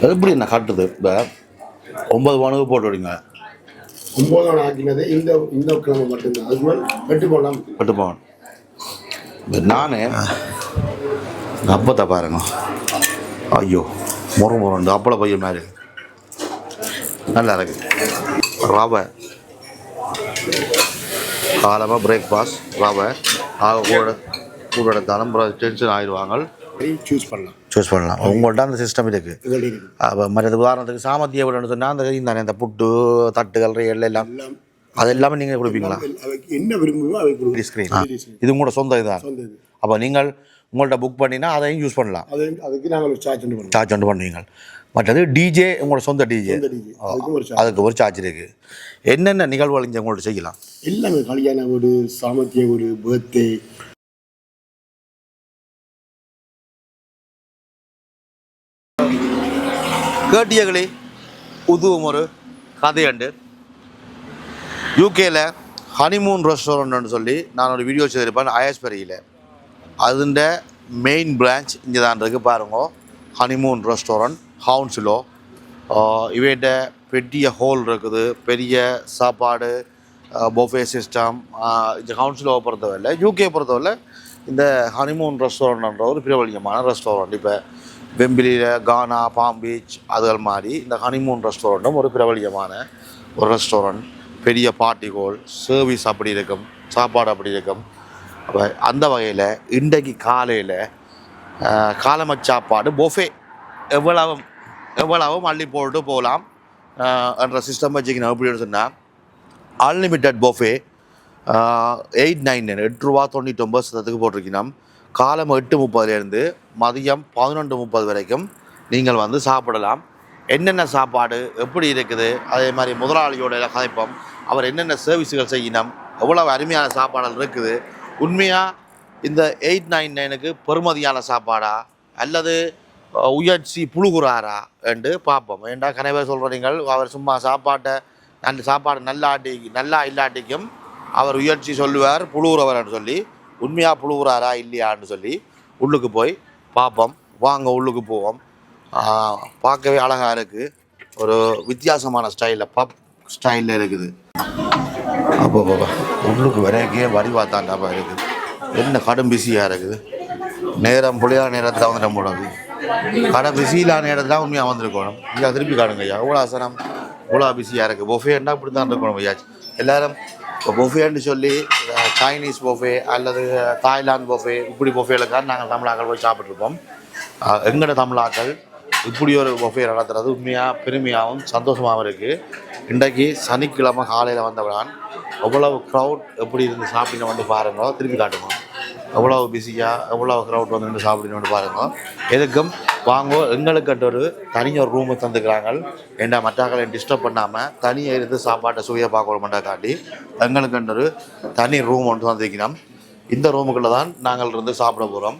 அது எப்படி என்ன காட்டுது இப்போ 9 பவுனுக்கு போட்டு விடுங்க. 9 ஆக்கினது இந்த கிழமை மட்டும்தான். அது மாதிரி 8 பவுன் 8 பவுன். நானே அப்பத்தை பாருங்க. ஐயோ முறை அப்பள பையன் மாதிரி நல்லா இருக்கு. ரவை காலமாக பிரேக்ஃபாஸ்ட் ரவை கூட எடுத்தாலும் டென்ஷன் ஆயிடுவாங்க. சூஸ் பண்ணலாம். உங்கள்கிட்ட அந்த சிஸ்டம் இருக்குது. அப்போ மற்றது உதாரணத்துக்கு சாமத்திய விடணும்னு சொன்னால் அந்த தானே இந்த புட்டு தட்டுகள் எல்லாம் அது எல்லாமே நீங்கள் கொடுப்பீங்களா? என்ன விரும்புவோ ஸ்க்ரீன் இது உங்களோட சொந்த இதுதான். அப்போ நீங்கள் உங்கள்கிட்ட புக் பண்ணினா அதையும் யூஸ் பண்ணலாம். அதுக்கு நாங்கள் சார்ஜ் ஒன்று பண்ணுவீங்க. மற்றது டிஜே உங்களோட சொந்த டிஜே அதுக்கு ஒரு சார்ஜ் இருக்குது. என்னென்ன நிகழ்வுகள் இங்கே உங்கள்கிட்ட செய்யலாம்? எல்லாமே கல்யாண வீடு, சாமத்திய வீடு, பர்த்டே. கேட்டியகளே உதுவும் ஒரு கதையண்டு. யூகேயில் ஹனிமூன் ரெஸ்டாரண்ட்னு சொல்லி நான் ஒரு வீடியோ செய்திருப்பேன் ஐஎஸ்பெரியில். அதுண்ட மெயின் பிரான்ச் இங்கே தான் இருக்குது பாருங்க. ஹனிமூன் ரெஸ்டாரண்ட் ஹவுன்ஸிலோ இவன்ட பெரிய ஹோல் இருக்குது. பெரிய சாப்பாடு பொஃபே சிஸ்டம். இந்த ஹவுன்ஸிலோ பொறுத்தவரை யூகே பொறுத்தவரை இந்த ஹனிமூன் ரெஸ்டாரண்ட்ன்ற ஒரு பிரபலியமான ரெஸ்டாரண்ட். இப்போ வெம்பிலியில் கானா, பாம் பீச் அதுகள் மாதிரி இந்த ஹனிமூன் ரெஸ்டாரண்ட்டும் ஒரு பிரபலியமான ஒரு ரெஸ்டாரண்ட். பெரிய பார்ட்டி ஹோல், சர்வீஸ் அப்படி இருக்கும், சாப்பாடு அப்படி இருக்கும். அப்போ அந்த வகையில் இன்றைக்கு காலையில் காலம சாப்பாடு பொஃபே எவ்வளவும் அள்ளி போட்டு போகலாம் என்ற சிஸ்டம் வச்சுக்கணும். அப்படின்னு சொன்னால் அன்லிமிட்டட் பொஃபே 899 8.99 போட்டிருக்கணும். காலம் 8:30 மதியம் 11:30 வரைக்கும் நீங்கள் வந்து சாப்பிடலாம். என்னென்ன சாப்பாடு எப்படி இருக்குது, அதே மாதிரி முதலாளியோட கதைப்பம், அவர் என்னென்ன சர்வீஸுகள் செய்யணும், எவ்வளவு அருமையான சாப்பாடுகள் இருக்குது. உண்மையாக இந்த 899க்கு பெறுமதியான சாப்பாடா அல்லது உயர்ச்சி புழுகுறாரா என்று பார்ப்போம். ஏண்டா கனவே சொல்கிறீங்கள் அவர் சும்மா சாப்பாட்டை அந்த சாப்பாடு நல்லா இல்லாட்டிக்கும் அவர் உயர்ச்சி சொல்லுவார் புழுகுறவர்னு சொல்லி. உண்மையாக புழுகுறாரா இல்லையான்னு சொல்லி உள்ளுக்கு போய் பார்ப்போம். வாங்க உள்ளுக்கு போவோம். பார்க்கவே அழகாக இருக்குது. ஒரு வித்தியாசமான ஸ்டைலில் பப் ஸ்டைலில் இருக்குது. அப்போ உள்ளுக்கு வரைக்கே வடிவாத்தாண்டாப்பா இருக்குது. என்ன கடும் பிஸியாக இருக்குது. நேரம் புள்ளியான நேரத்தில் வந்துட முடியாது. கடை பிஸியிலான நேரத்தில் தான் உண்மையாக வந்திருக்கணும். ஐயா திருப்பி காடுங்க ஐயா. எவ்வளோ அசனம் இவ்வளோ பிஸியாக இருக்குது. பொஃபேன்னா இப்படி தான் இருக்கணும் ஐயா. எல்லோரும் இப்போ பொஃபேன்னு சொல்லி சைனீஸ் பொஃபே அல்லது தாய்லாந்து பொஃபே இப்படி பொஃபேலுக்காக நாங்கள் தமிழாக்கள் போய் சாப்பிட்ருப்போம். எங்களோட தமிழாக்கள் இப்படி ஒரு பொஃபே நடத்துறது உண்மையாக பெருமையாகவும் சந்தோஷமாகவும் இருக்குது. இன்றைக்கு சனிக்கிழமை காலையில் வந்தவன் எவ்வளவு க்ரௌட் எப்படி இருந்து சாப்பிட்டு வந்து பாருங்க. திருப்பி காட்டுங்க எவ்வளோ பிஸியாக எவ்வளோ க்ரௌட் வந்து சாப்பிட்டு பாருங்க. எதுக்கும் வாங்க. எங்களுக்கு ஒரு தனியாக ரூமை தந்துக்கிறாங்க. ஏண்டா மற்றாக்களை டிஸ்டர்ப் பண்ணாமல் தனியாக இருந்து சாப்பாட்டை சுவையாக பார்க்க மாட்டாக்காட்டி எங்களுக்கு ஒரு தனி ரூம் ஒன்று தந்துக்கணும். இந்த ரூமுக்குள்ளே தான் நாங்கள் இருந்து சாப்பிட போகிறோம்.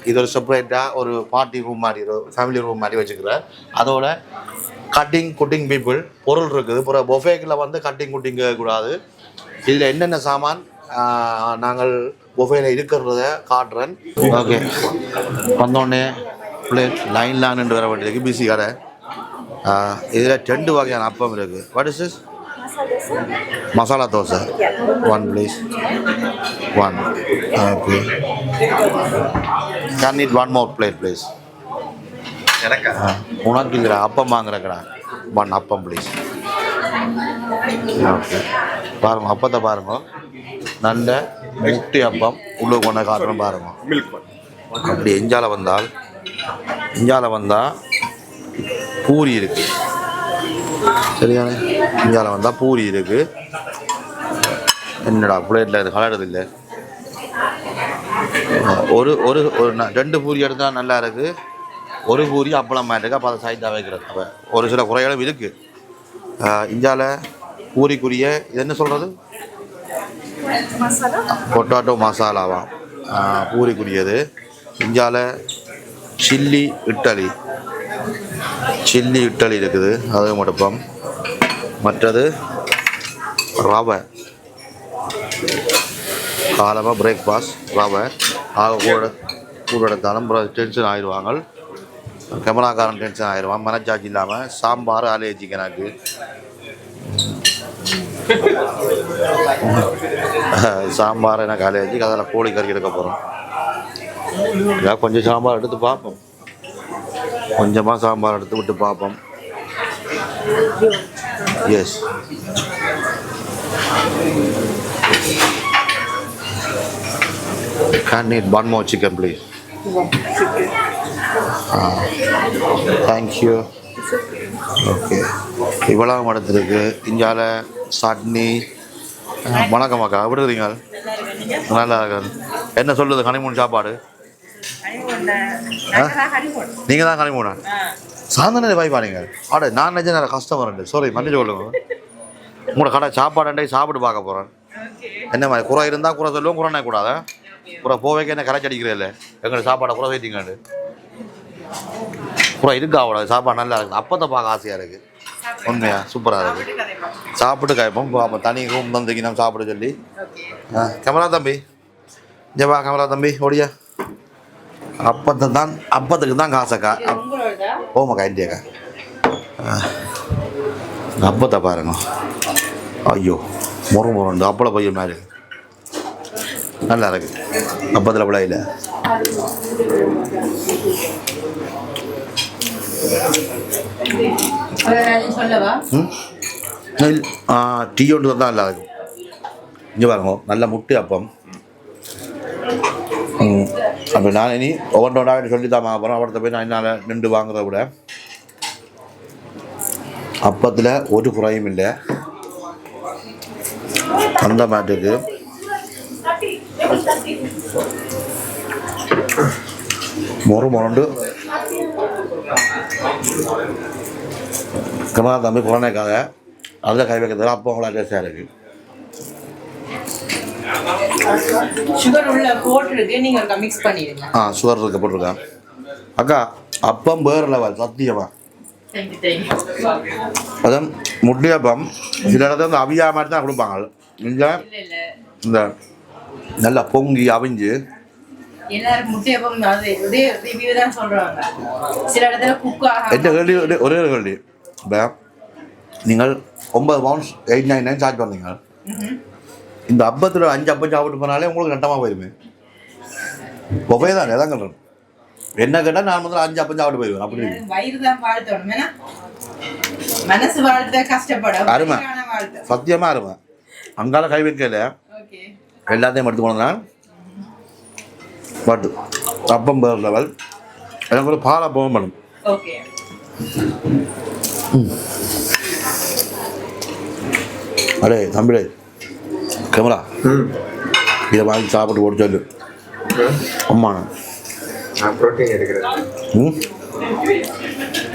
இது ஒரு செப்பரேட்டாக ஒரு பார்ட்டி ரூம் மாதிரி ஒரு ஃபேமிலி ரூம் மாதிரி வச்சுக்கிறேன். அதோட குட்டிங் பீப்புள் பொருள் இருக்குது. அப்புறம் பொஃபேக்கில் வந்து குட்டிங் கூடாது. இதில் என்னென்ன சாமான் நாங்கள் பொஃபேல இருக்கிறத காட்டுறேன். ஓகே வந்தோடனே பிளேட் லைன்லாம் நின்று வர வேண்டியதுக்கு பிஸி கடை. இதில் 2 வகையான அப்பம் இருக்குது. What is this? Masala dosa 1 please 1. Okay can need 1 more plate please. உனக்கு இல்லை அப்பம் வாங்குற கடை 1 அப்பம் ப்ளீஸ். ஓகே பாருங்க அப்பத்தை பாருங்க. நல்ல முட்டி அப்பம் உள்ள கொண்ட காட்டுறோம் பாருங்க. அப்படி இஞ்சால வந்தால் பூரி இருக்குது. சரிதானே? இஞ்சால வந்தால் பூரி இருக்குது. என்னடா பிளேட்டில் இது கலடுறது இல்லை. ஒரு 2 பூரி எடுத்தால் நல்லா இருக்குது. ஒரு பூரி அப்பளம் மாட்டுக்கு அப்போ அதை சைட்டாக வைக்கிறது. அப்போ ஒரு சில குறைகளும் இருக்குது. இஞ்சால பூரிக்குரிய இது என்ன சொல்கிறது? பொட்டாட்டோ மசாலாவா பூரிக்குரியது. இஞ்சால சில்லி இட்டலி இருக்குது. அது மடுப்பம். மற்றது ரவை காலமாக பிரேக்ஃபாஸ்ட் ரவை கூட எடுத்தாலும் டென்ஷன் ஆயிடுவாங்க. கேமராக்காரன் டென்ஷன் ஆயிடுவான். மனச்சாட்சி இல்லாமல் சாம்பார் அலையச்சிக்கு எனக்கு சாம்பார் எனக்கு அலையச்சிக்கு அதில் கோழி கறி எடுக்க போகிறோம். கொஞ்சம் சாம்பார் எடுத்து பார்ப்போம். கொஞ்சமாக சாம்பார் எடுத்து விட்டு பார்ப்போம். Yes, can need one more chicken please. Thank you. Okay, இவ்வளோ மடத்துருக்கு. இஞ்சால சட்னி. வணக்கம் அக்கா, எப்படி இருக்கீங்க? நல்லா இருக்கு. என்ன சொல்லுது ஹனிமூன் சாப்பாடு? நீங்கள் தான் ஹனிமூனா? சாந்தனே பாய் பாருங்க. ஆட நான் நிஜ நேரம் கஸ்டமர் உண்டு. சாரி, மன்னிச்சு சொல்லுங்க. உங்களோட கடை சாப்பாடு சாப்பிட்டு பார்க்க போகிறேன். என்ன மாதிரி குறை இருந்தால் குறை சொல்லுவோம், குறைனா கூடாதா? குறை போவைக்கு என்ன கரைச்சி அடிக்கிறே இல்லை. எங்களோட சாப்பாடை குறை வைத்தீங்கன்னு குறை இருக்கா? அவ்வளோ சாப்பாடு நல்லா இருக்குது. அப்பத்தை பார்க்க ஆசையாக இருக்குது. உண்மையா சூப்பராக இருக்குது. சாப்பிட்டு காய்ப்போம். அப்போ தனி ரூம் தந்துக்கு நம்ம சாப்பிட சொல்லி. கேமரா தம்பி, ஜவா கேமரா தம்பி ஓடியா. அப்பத்துக்கு தான் காசக்கா. ஓமாக்கா இண்டியாக்கா. அப்பத்தை பாருங்க. ஐயோ முருண்டு அப்பளை பையன் மாதிரி நல்லா இருக்கு. அப்பத்தில் அப்பள இல்லை. டீ ஒன்று தான் நல்லா இருக்கும். இங்கே பாருங்க, நல்ல முட்டை அப்பம். அப்போ நான் இனி ஒவ்வொன்றோட சொல்லி தான் வாங்க போகிறேன். அவர்கிட்ட போய் நான் என்னால் நின்று வாங்குறத விட அப்பத்தில் ஒரு குறையும் இல்லை. அந்த மாட்டுக்கு முரண்டு கமலா தம்பி குழந்தைக்காக அதில் கை வைக்கிறது. அப்போ அவங்களா டேஸ்டாக இருக்குது. சுகர் உள்ள போட்டுருக்கு, நீங்கள் மிக்ஸ் பண்ணிடுங்க. சுகர் இருக்க போட்டிருக்கேன் அக்கா. அப்பம் வேறு லெவல் சத்தியமா. அதான் முட்டையப்பம் சில இடத்துல இந்த அவியா மாதிரி தான் கொடுப்பாங்க. இங்கே இந்த நல்லா பொங்கி அவிஞ்சு எல்லாரும் முட்டையப்பம் அது ரிவ்யூ தான் சொல்கிறாங்க. சில இடத்துல குக்காக. என்ன கேள்வி, ஒரே ஒரு கேள்வி. இப்போ நீங்கள் 9 pounds 899 சார்ஜ் பண்ணீங்க. இந்த அப்பத்தில் 5 அப்பம் சாப்பிட்டு போனாலே உங்களுக்கு நட்டமாக போயிருமே. பொபை தான் எதான் கட்டுறேன். என்ன கேட்டால் நான் முதல்ல 5 அப்பம் சாப்பிட்டு போயிடுவேன். அப்படி வயிறு தான் வாழ்த்தணும், மனசு வாழ்த்த கஷ்டப்படும். அருமை, சத்தியமாக அருமை. அங்கால கை வைக்கல, எல்லாத்தையும் எடுத்து போனேன். பட் அப்பம் வேறு லெவல். எனக்கு ஒரு பால் அப்பமும் பண்ணும். அடே தம்பிடே கேமரா இதை வாங்கி சாப்பிட்டு போட்டு சொல்லு. அம்மா புரோட்டீன் எடுக்கிறேன்.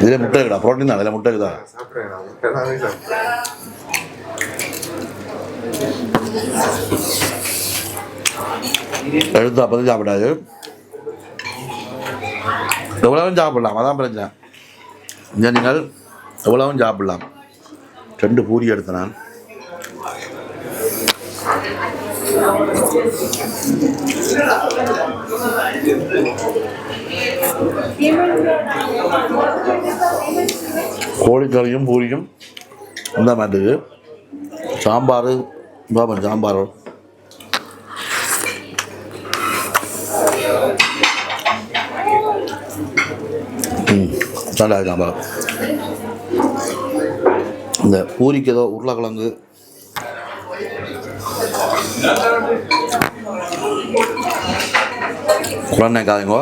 இதில் முட்டை இருக்குடா. புரோட்டீன் தான், அதில் முட்டை இருக்குதா? எடுத்து அப்போது சாப்பிடாது. எவ்வளவும் சாப்பிடலாம், அதான் பிரச்சனை. இங்கே நீங்கள் எவ்வளவும் சாப்பிடலாம். 2 பூரி எடுத்தேன் நான். கோழிக்கறியும் பூரியும் இந்த மாதிரி. சாம்பார் சாம்பார் நல்லா சாம்பார். இந்த பூரிக்கு ஏதோ உருளைக்கிழங்கு குழந்தைக்காதங்கோ.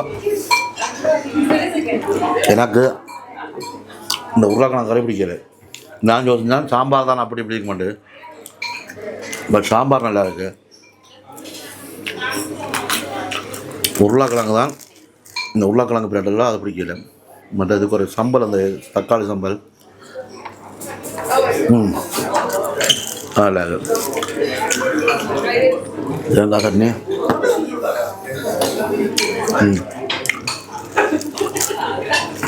எனக்கு இந்த உருளைக்கிழங்கு கறி பிடிக்கல. நான் யோசிச்சேன் சாம்பார் தான் அப்படி பிடிக்க மாட்டேன். பட் சாம்பார் நல்லா இருக்குது. உருளைக்கிழங்கு தான். இந்த உருளைக்கிழங்கு பிளேட்டெல்லாம் அது பிடிக்கல. மற்ற இதுக்கு ஒரு சம்பல், அந்த தக்காளி சம்பல் நல்லா இருக்குது. தேங்காய் சட்னி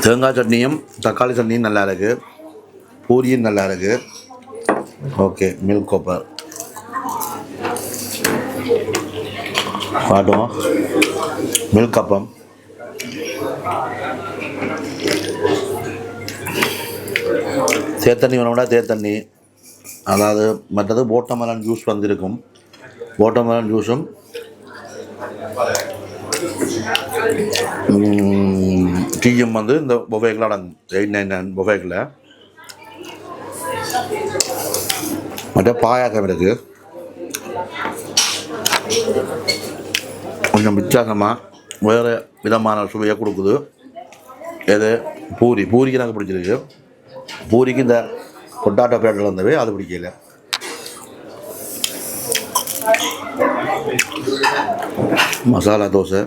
தேங்காய் சட்னியும் தக்காளி சட்னியும் நல்லா இருக்குது. பூரியும் நல்லா இருக்குது. ஓகே, மில்க் கோப்பர் காட்டுவோம். மில்க் அப்பம் தேத்தண்ணி வேணும்னா தேத்தண்ணி, அதாவது மற்றது வாட்டர்மெலன் ஜூஸ் வந்திருக்கும். வாட்டர்மெலன் ஜூஸும் டீயும் வந்து இந்த பொஃபேக்கில் அடங்கும். 899 பொஃபேக்கில். மற்ற பாயாசம் இருக்குது. கொஞ்சம் வித்தியாசமாக வேறு விதமான சுவையை கொடுக்குது. எது பூரிக்கு எனக்கு பிடிச்சிருக்கு. பூரிக்கு இந்த பொட்டாட்டோ பேட்டில் வந்தவே அது பிடிக்கல. மசாலா தோசை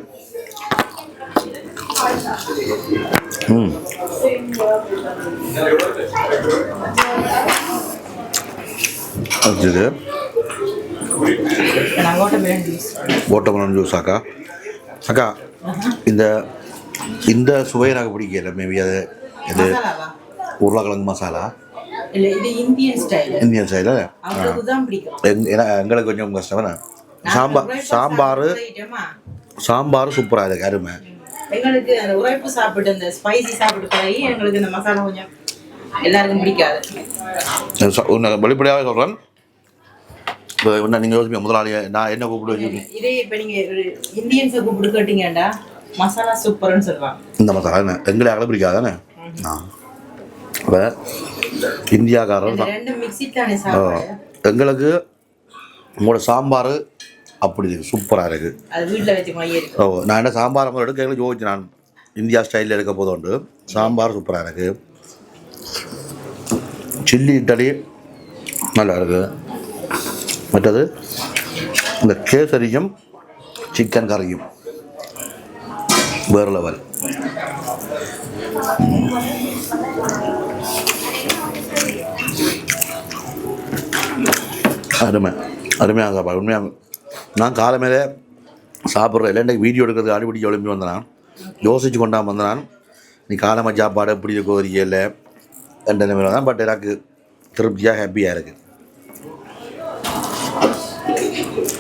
வச்சுது. வாட்டர்மெலன் ஜூஸ் அக்கா இந்த சுவை எனக்கு பிடிக்கல. மேபி அது இது உருளைக்கிழங்கு மசாலா இந்தியன் ஸ்டைலு. எங்களுக்கு கொஞ்சம் கஷ்டம். சாம்பார் சூப்பராக இருக்கு, அருமை. எங்களுக்கு அந்த உரைப்பு சாப்பிட்டு இந்த ஸ்பைசி சாப்பிட்டு பழகி எங்களுக்கு இந்த மசாலா கொஞ்சம் எல்லாருக்கும் பிடிக்காது. வெளிப்படையாக சொல்கிறேன். இப்போ நீங்கள் யோசிப்பீங்க முதலாளியை நான் என்ன கூப்பிடுவேன். இதே இப்போ நீங்கள் இந்தியன்ஸை கூப்பிட்டு கேட்டீங்கடா மசாலா சூப்பர்னு சொல்லுவாங்க. இந்த மசாலா என்ன எங்களை அகல பிடிக்காதானே. இப்போ இந்தியாக்காரர் எங்களுக்கு உங்களோட சாம்பார் அப்படி இருக்குது, சூப்பராக இருக்குது. அது வீட்டில் வச்சு மையம் இருக்கு. நான் என்ன சாம்பார் எடுக்க எங்களுக்கு யோசிச்சு நான் இந்தியா ஸ்டைலில் எடுக்க போதுண்டு. சாம்பார் சூப்பராக இருக்குது. சில்லி இட்டலி நல்லா இருக்குது. மற்றது இந்த கேசரியும் சிக்கன் கறியும் வேறு லெவல். அருமையாக சாப்பாடு. உண்மையாக நான் காலமேலே சாப்பிட்றேன். இல்லை இன்றைக்கு வீடியோ எடுக்கிறதுக்கு அடிப்படி எழுப்பி வந்தேன். யோசிச்சு கொண்டாமல் வந்தேன். நீ காலமாக சாப்பாடு எப்படி இருக்கோ இல்லை என்ற நிலைமையில் தான். பட் எனக்கு திருப்தியாக ஹாப்பியாக இருக்குது.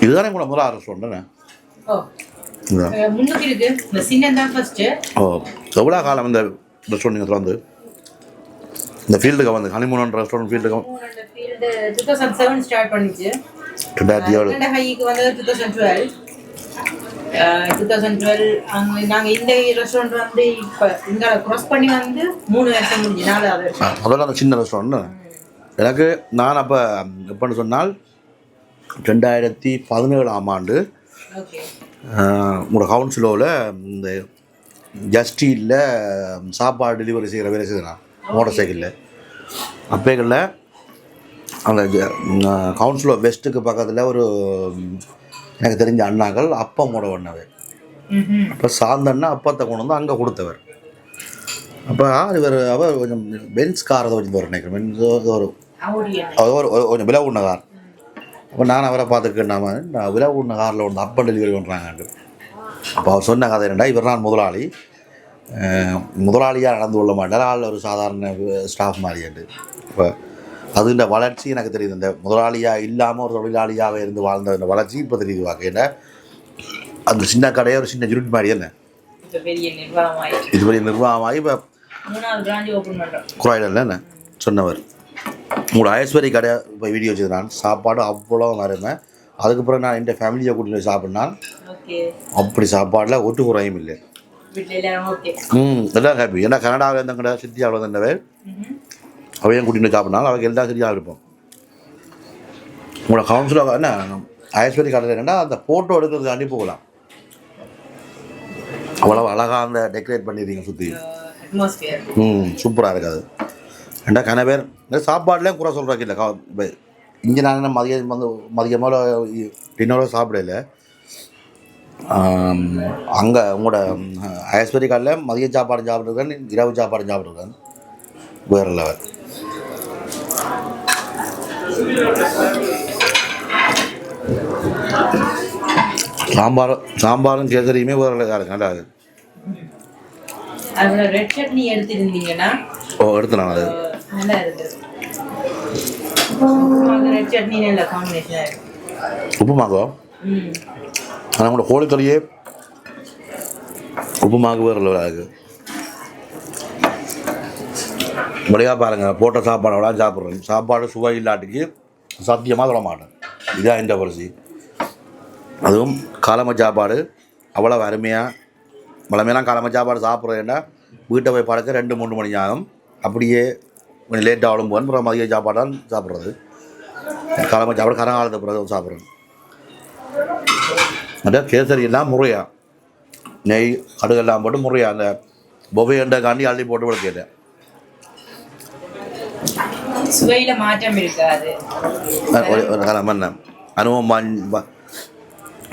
இதுதானே கூட முதல்ல ரெஸ்டாரண்ட்டுண்ணே. எவ்வளோ காலம் இந்த ரெஸ்டாரண்ட் நீங்கள் வந்து இந்த ஃபீல்டுக்கு வந்து ஹனிமூன் ரெஸ்டாரண்ட் ஃபீல்டுக்கு 2007 ஸ்டார்ட் பண்ணிச்சு. 2007 ஹைக்கு வந்து 2012 நாங்கள் இந்த ரெஸ்டாரண்ட் வந்து இப்போ இங்கே க்ராஸ் பண்ணி வந்து 3 வருஷம் முடிஞ்சு 4வது வருஷம். முதல்ல அந்த சின்ன ரெஸ்டாரண்ட் எனக்கு நான் அப்போ எப்போன்னு சொன்னால் 2017ஆம் ஆண்டு உங்களோட கவுன்சிலோவில் இந்த ஜஸ்டீலில் சாப்பாடு டெலிவரி செய்கிற வேலை செய்தேன் மோட்டர் சைக்கிளில். அப்பேகளில் அந்த கவுன்சிலோ வெஸ்ட்டுக்கு பக்கத்தில் ஒரு எனக்கு தெரிஞ்ச அண்ணாக்கள் அப்பமோட ஒன்றவர். அப்போ சாந்தண்ணா அப்பத்தை கொண்டு வந்து அங்கே கொடுத்தவர். அப்போ அவர் கொஞ்சம் பென்ஸ் கார் அதை வச்சு நினைக்கிறேன். பென்ஸ் ஒரு கொஞ்சம் விலை உண்ண கார். அப்போ நான் அவரை பார்த்துக்கிட்டாம நான் விலை உண்ண காரில் ஒன்று அப்பம் டெலிவரி பண்ணுறாங்கன்ட்டு. அப்போ அவர் சொன்ன கதை என்னடா, இவர் நான் முதலாளியாக நடந்து கொள்ள மாட்டார், ஆள் ஒரு சாதாரண ஸ்டாஃப் மாதிரியாண்டு. இப்போ அதுன்ற வளர்ச்சி எனக்கு தெரியுது. இந்த முதலாளியாக இல்லாமல் ஒரு தொழிலாளியாக இருந்து வாழ்ந்த இந்த வளர்ச்சி இப்போ தெரியுது. வாக்கையில் அந்த சின்ன கடையை ஒரு சின்ன யூனிட் மாதிரி என்ன இது பெரிய நிர்வாகமாகி இப்போ குராயில் என்ன சொன்னவர். உங்களோட ஐஸ்வரி கடை இப்போ வீடியோ வச்சது நான் சாப்பாடு அவ்வளோ வருமே. அதுக்கப்புறம் நான் என் ஃபேமிலியை கூட்டிட்டு போய் சாப்பிட்னான். அப்படி சாப்பாடில் ஒட்டு குறையும் இல்லை. எல்லாம் ஹாப்பி. ஏன்னா கனடாவில் இருந்த கடை சித்தியாவில் இருந்தவர் அவையும் கூட்டிட்டு சாப்பிட்னாலும் அவங்க எல்லாம் சரியாக இருப்போம். உங்களோட கவுன்சிலர் என்ன ஐஸ்வரி கடையில் என்னன்னா அந்த ஃபோட்டோ எடுக்கிறதுக்காண்டி போகலாம். அவ்வளோ அழகாக அந்த டெக்கரேட் பண்ணிடுறீங்க சுற்றி. சூப்பராக இருக்காது. ஏண்டா கன பேர் இந்த சாப்பாடுலேயும் குறை சொல்கிறாங்க. இல்லை இப்போ இங்கே நான் மதியமோ டின்னரோ சாப்பிடல. அங்கே உங்களோட ஐஸ்வரி காலில் மதிய சாப்பாடு சாப்பிட்ருக்கேன், இரவு சாப்பாடு சாப்பிட்ருக்கேன். வேறு லெவல். சாம்பாரும் கேசரியுமே வேறு இருக்கு. நல்லா இருக்கு. ரெட் சட்னி எடுத்துருந்தீங்கன்னா எடுத்துலாம் அது நல்லா இருக்கு. ரெட் சட்னி நல்ல காம்பினேஷனாக இருக்கு. உப்புமாக்கோ ஆனால் உங்களோட கோழிக்கறியே உப்புமாக்கு வேறு லெவலாக இருக்குது. முடியா பாருங்கள் போட்ட சாப்பாடோட சாப்பிட்றேன். சாப்பாடு சுவை இல்லாட்டிக்கு சத்தியமாக தொட மாட்டேன். இதான் எந்த பரிசு. அதுவும் காலமை சாப்பாடு அவ்வளோ அருமையாக வளமையெல்லாம் காலமை சாப்பாடு சாப்பிட்றேன்னா வீட்டை போய் பழக்க 2-3 மணி ஆகும். அப்படியே கொஞ்சம் லேட்டாக ஆளும்போது அப்புறம் மதிய சாப்பாடு தான் சாப்பிட்றது. காலமை சாப்பாடு கரங்காலத்து பிறகு சாப்பிட்றேன். அதான் கேசரி எல்லாம் முறையாக நெய் கடுகெல்லாம் போட்டு முறையாக அந்த பொவையண்டை காண்டி அள்ளி போட்டு விளக்கிட்டேன். சுவையில மாற்றம் இருக்காது. ஒரு காலம் என்ன அனுபவம்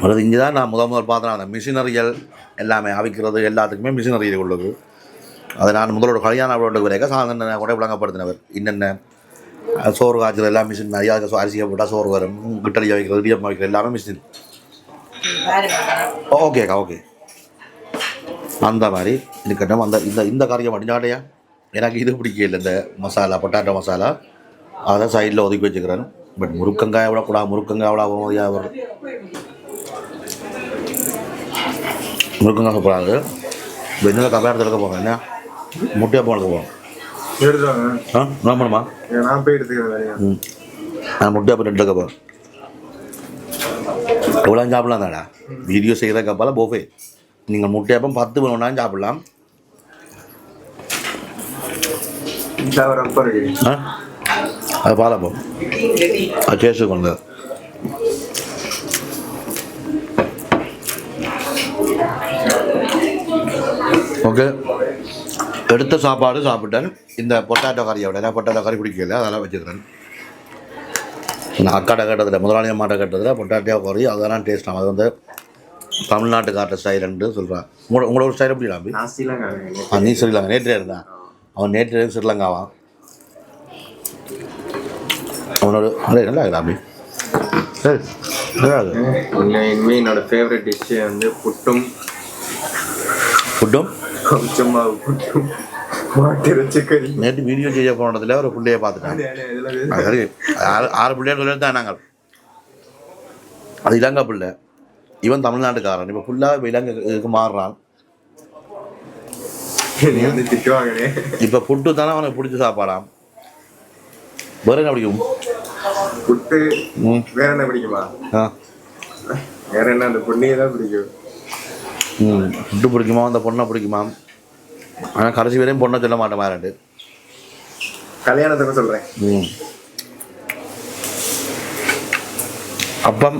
வருது. இங்கே தான் நான் முதல் பார்த்தேன். அந்த மிஷினரிகள் எல்லாமே அவிக்கிறது எல்லாத்துக்குமே மிஷினரிகள் உள்ளது. அதை நான் முதலோட கல்யாண விளையாட்டு வரைக்கும் சாதனை கூட விளங்கப்படுத்தினவர். இன்னென்ன சோறு காய்ச்சல் எல்லாம் மிஷின் நிறையா அரிசியை போட்டால் சோறு வரும். கிட்டலி வைக்கிறது இடியப்பம் வைக்கிறது எல்லாமே மிஷின். ஓகேக்கா ஓகே. அந்த மாதிரி இருக்கட்டும். அந்த இந்த காரியம் அப்படின்னாடையா எனக்கு இது பிடிக்கல. இந்த மசாலா பொட்டாட்டோ மசாலா அதை சைடில் ஒதுக்கி வச்சுக்கிறேன். பட் முருக்கங்காய் விடக்கூடாது. முருக்கங்காய் விட மதியாக வரும். முருக்கங்காய் சாப்பிடாது. இப்போ இன்னும் கபாயத்தை எடுக்க போங்க. என்ன முட்டையாக போக எடுக்க போவோம். நான் பண்ணுமா நான் போய் எடுத்துக்கிறேன். நான் முட்டையாக போய் எடுக்க போகிறேன். எவ்வளோ சாப்பிடலாம் தாடா வீடியோ செய்கிற கப்பால போஃபே. நீங்கள் முட்டையப்பம் 10 வேணும்னாலும் சாப்பிடலாம். அது பாலப்பம் அது டேஸ்ட்டு கொண்டு ஓகே. எடுத்த சாப்பாடு சாப்பிட்டேன். இந்த பொட்டாட்டோ கறியோட நான் பொட்டாட்டோ கறி பிடிக்கல அதெல்லாம் வச்சுக்கிறேன். நான் அக்காட்டை கேட்டதில் முதலாளிய மாட்டை கேட்டதில் பொட்டாட்டோ கறி அதெல்லாம் டேஸ்ட் ஆகும். அது வந்து தமிழ்நாட்டுக்காட்ட ஸ்டைலுன்னு சொல்கிறான். உங்களோட ஸ்டைல் எப்படி நாம்பி? நீ ஸ்ரீலங்கா நேற்றே இருந்தான். அவன் நேற்று ஸ்ரீலங்காவான். அவனோட நல்லா நாம்பி சரி இனிமேல் என்னோட ஃபேவரட் டிஷ்ஷு வந்து புட்டும் கொஞ்சமாக புட்டும் மாட்டிறைச்சி கறி. நேற்று வீடியோ செய்ய போனதில் ஒரு பிள்ளையை பார்த்துட்டாங்க. சரி 6 பிள்ளைன்னு சொல்லி தான் நாங்கள். அது இலங்கை பிள்ளை. இவன் தமிழ்நாட்டுக்காரன். இப்போ ஃபுல்லாக இலங்கைக்கு மாறுறான். திட்டுவாங்கனே. இப்போ புட்டு தானே அவனுக்கு பிடிச்ச சாப்பாடாம். வேற என்ன பிடிக்கும்? புட்டு. வேற என்ன பிடிக்குமா? வேற என்ன அந்த பொண்ணையே தான் பிடிக்கும். புட்டு பிடிக்குமா அந்த பொண்ணை பிடிக்குமா? ஆனால் கடைசி வரையும் பொண்ணை சொல்ல மாட்டேன். மாறாண்டு கல்யாணத்துக்கு சொல்கிறேன். அப்பம்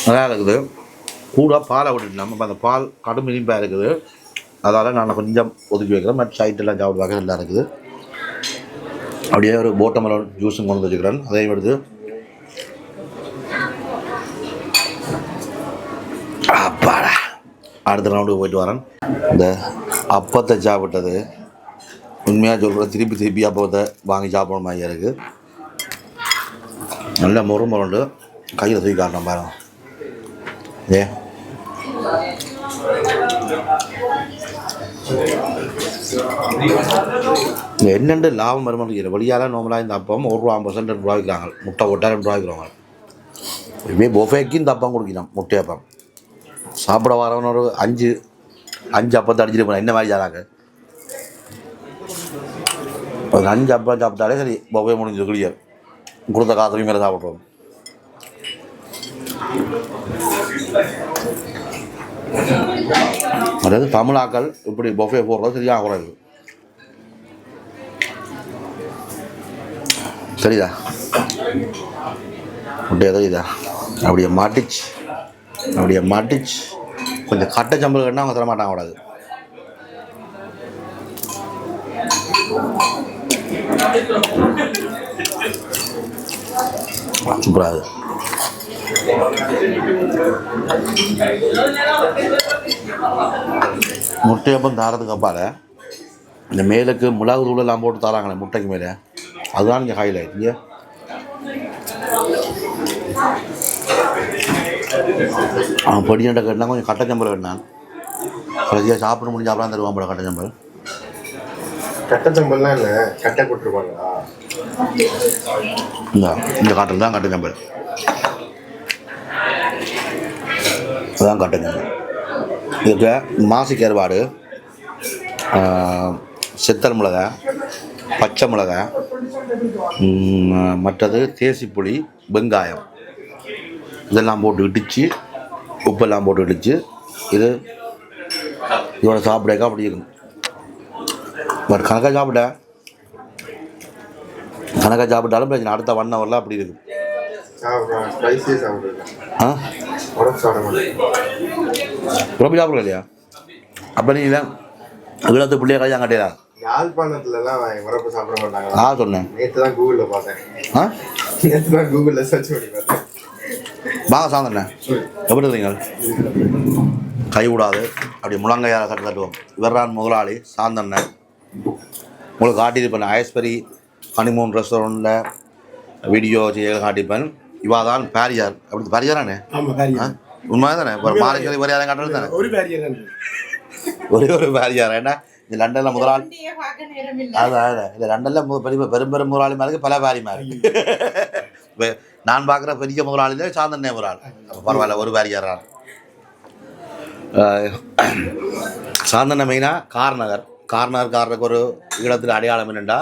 நல்லா இருக்குது. கூட பாலை விட்டுட்டோம். அப்போ அந்த பால் கடும் இனிப்பாக இருக்குது. அதால் நான் கொஞ்சம் ஒதுக்கி வைக்கிறேன். மற்ற சைட்டெல்லாம் சாப்பிடுவாங்க நல்லா இருக்குது. அப்படியே ஒரு வாட்டர்மெலன் ஜூஸும் கொண்டு வச்சுக்கிறேன். அதையும் எடுத்து அப்பாடா அடுத்த ரவுண்டுக்கு போயிட்டு வரேன். இந்த அப்பத்தை சாப்பிட்டது உண்மையாக சொல்கிறேன். திருப்பி அப்பத்தை வாங்கி சாப்பிட்ற மாதிரியா இருக்குது. நல்ல முருண்டு கையில் தூக்கி காட்டணும் பாருங்க. என்னென்று லாபம் வருமானம் இருக்கிற வழியால் நார்மலாக இந்த அப்பம் 1 ரூபா 50 2 ரூபா விற்கிறாங்க. முட்டை போட்டால் 2 ரூபா விற்கிறவங்க. இதுவே பொஃபேக்கு இந்த அப்பம் குடிக்கலாம். முட்டை அப்பம் சாப்பிட வரவன ஒரு 5 அப்பத்தை அடிச்சுட்டு போனேன். என்ன மாதிரி ஜாதாங்க ஒரு 5 அப்பம் சாப்பிட்டாலே சரி பொஃபே முடிஞ்சது கிளியர். கொடுத்த காசுக்கு மேலே சாப்பிட்றோம். அதாவது தமிழாக்கள் இப்படி பொஃபே போடுறது சரியாக குறையுது. சரிதா முட்டையை தெரியுதா? அப்படியே மாட்டிச்சு கொஞ்சம் கட்டை சம்பளம் கட்டினா அவங்க தர மாட்டாங்க. கூடாது சூப்பராது. முட்டையப்பம் தாரத்துக்கு அப்பால் இந்த மேலுக்கு மிளகு தூளெல்லாம் போட்டு தராங்களே முட்டைக்கு மேலே, அதுதான் இங்கே ஹைலைட். இங்கே அவன் பொடியண்டை கட்டினா கொஞ்சம் கட்டச்சம்பல் கட்டினான். கடைசியாக சாப்பிட முடிஞ்சு அப்புறம் தருவான் போல கட்டச்சம்பல். கட்டச்சம்பல்லாம் இல்லை, கட்டை போட்டுருப்பாங்களா? இந்த காட்டில் தான் கட்டச்சம்பல். அதுதான் கட்டச்சம்பல். இதுக்கு மாசி கருவாடு சித்தல் மிளகாய், பச்சை மிளகாய், மற்றது தேசிப்புளி, வெங்காயம் இதெல்லாம் போட்டு இடித்து உப்பெல்லாம் போட்டு இடித்து இது இதோட சாப்பிடக்கா அப்படி இருக்கும். பட் கணக்காக சாப்பிட்டாலும் பிரச்சனை அடுத்த 1 ஹவரில் அப்படி இருக்கும். ரொம்ப சாப்பிடல இல்லையா? அப்போ நீங்கள் ஈழத்து பிள்ளைய கையா கட்டிடா யாழ்ப்பாணத்துலலாம் உரப்பு சாப்பிட மாட்டாங்க. சொன்னேன். நேற்று தான் கூகுளில் பார்த்தேன். கூகுளில் சர்ச் பண்ணி பார்த்தேன். வாங்க சாந்தண்ணே, எப்படி இருக்கீங்க? கை விடாது அப்படி முழங்கையால் தட்டுவோம். இவர்தான் முதலாளி சாந்தண்ணன். உங்களுக்கு காட்டியிருப்பேன் ஐஸ்பரி ஹனிமூன் ரெஸ்டாரண்ட்டில் வீடியோ செய்ய காட்டியிருப்பேன். இவா தான் பேரியார். அப்படி பேரியாரானே? உண்மையாக தானே? இப்போ மாலைக்கு வேறு யாரும் காட்டுறது தானே? ஒரே ஒரு பேரியார். ஏன்னா இந்த லண்டனில் முதலாளி அதான் இல்லை லண்டனில் பெரும் முதலாளி மாதிரி பல பேரி மாதிரி. நான் பார்க்குற பெரிய முதலாளியில் சாந்தண்ணே ஒரு ஆள். பரவாயில்ல, ஒரு பேரியார். சாந்தண்ண மெயினாக கார்நகருக்கு ஒரு இடத்தில் அடையாளம் என்னென்னா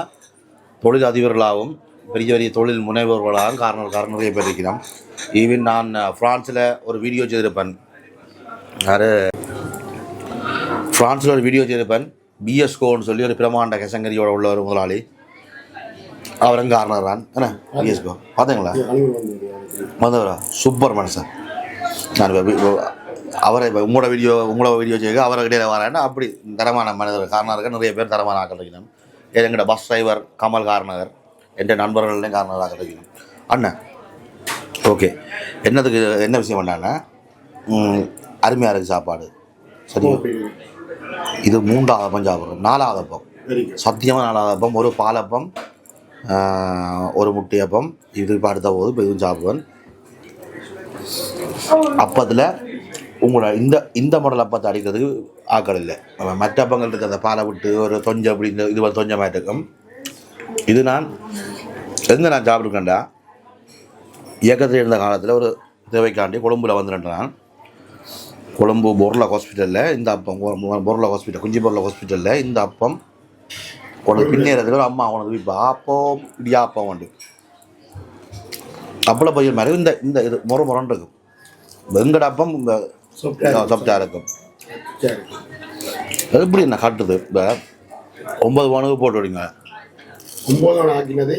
தொழில் அதிபர்களாகவும் பெரிய பெரிய தொழில் முனைவோர்களாகவும் கார்னர் நிறைய பேர் இருக்கிறோம். ஈவன் நான் ஃப்ரான்ஸில் ஒரு வீடியோ செய்திருப்பேன். ஃப்ரான்ஸில் ஒரு வீடியோ செய்திருப்பேன். பிஎஸ்கோன்னு சொல்லி ஒரு பிரமாண்ட கசங்கரியோட உள்ள ஒரு முதலாளி. அவரும் கார்னர் தான் என்ன பிஎஸ்கோ பார்த்தீங்களா? வந்தவரா? சூப்பர் மனுஷன். நான் அவரை உங்களோட வீடியோ செய்ய அவரை இடையில வரேன்னா அப்படி தரமான மனிதர் கார்னருக்கு நிறைய பேர் தரமான ஆக்கள் இருக்கணும். எங்கள்கிட்ட பஸ் டிரைவர் கமல் கார்நகர் என்ற நண்பர்கள்லையும் கார்னர் ஆக்கள் இருக்கணும். அண்ணன் ஓகே, என்ன விஷயம் பண்ணான்னா அருமையாக இருக்குது சாப்பாடு. சரி, இது 3வது அப்பம் சாப்பிட்றோம். 4வது அப்பம் சத்தியமாக 4வது அப்பம். ஒரு பாலப்பம், ஒரு முட்டையப்பம். இது இப்போ அடுத்த போது இப்போ இதுவும் சாப்பிடுவேன். அப்பத்தில் உங்களோட இந்த மாடல் அப்பத்தை அடிக்கிறதுக்கு ஆக்கள் இல்லை. மற்ற அப்பங்கள் இருக்குது அந்த பாலை விட்டு ஒரு தொஞ்சை அப்படி இந்த இது ஒரு தொஞ்சமாக இருக்கும். இது நான் சாப்பிட்டுக்கேன்டா இயக்கத்தில் இருந்த காலத்தில் ஒரு தேவைக்காண்டி கொழும்பில் வந்துட்டேன். கொழும்பு பொருளா ஹாஸ்பிட்டலில் இந்த அப்பம் பொருளா ஹாஸ்பிட்டல் குஞ்சி பொருளா ஹாஸ்பிட்டலில் இந்த அப்பம் உனக்கு பின்னேறதுக்கு ஒரு அம்மா உனக்கு இப்போ அப்பம் இடியாப்பம் உண்டு. அப்பளம் பையன் மாதிரி இந்த இது முறன்னு இருக்கும். வெங்கட அப்பம் சாப்பிட்டா இருக்கும். எப்படி என்ன காட்டுது? இப்போ 9 பவுனுக்கு போட்டு விடுங்க. 9 ஆக்கினது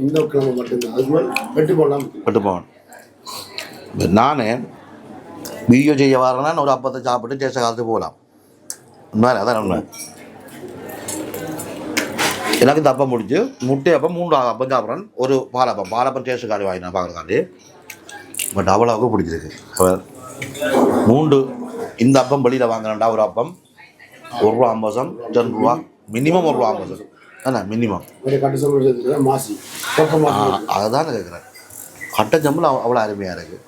இந்த கிழமை மட்டும்தான். அதுக்கு மேலே 8 பவுன். நான் வீடியோ செய்ய வரேன்னா ஒரு அப்பத்தை சாப்பிட்டு டேஸ்ட்டை காலத்துக்கு போகலாம். உண்மை அதான் உண்மை. எனக்கு இந்த அப்பம் முடிச்சு முட்டை அப்பம் 3வது அப்பம் சாப்பிட்றேன். ஒரு பாலப்பம் டேஸ்ட்டு காடி வாங்கி நான் பார்க்குறக்காண்டி. பட் அவ்வளோவுக்கு பிடிச்சிருக்கு. அவர் 3 இந்த அப்பம் வெளியில் வாங்கினா ஒரு அப்பம் ₹1.50 ₹2 மினிமம் ₹1.50 தானே மினிமம். அதுதான் கேட்குறேன். கட்ட ஜம்பில் அவ்வளோ அருமையாக இருக்குது.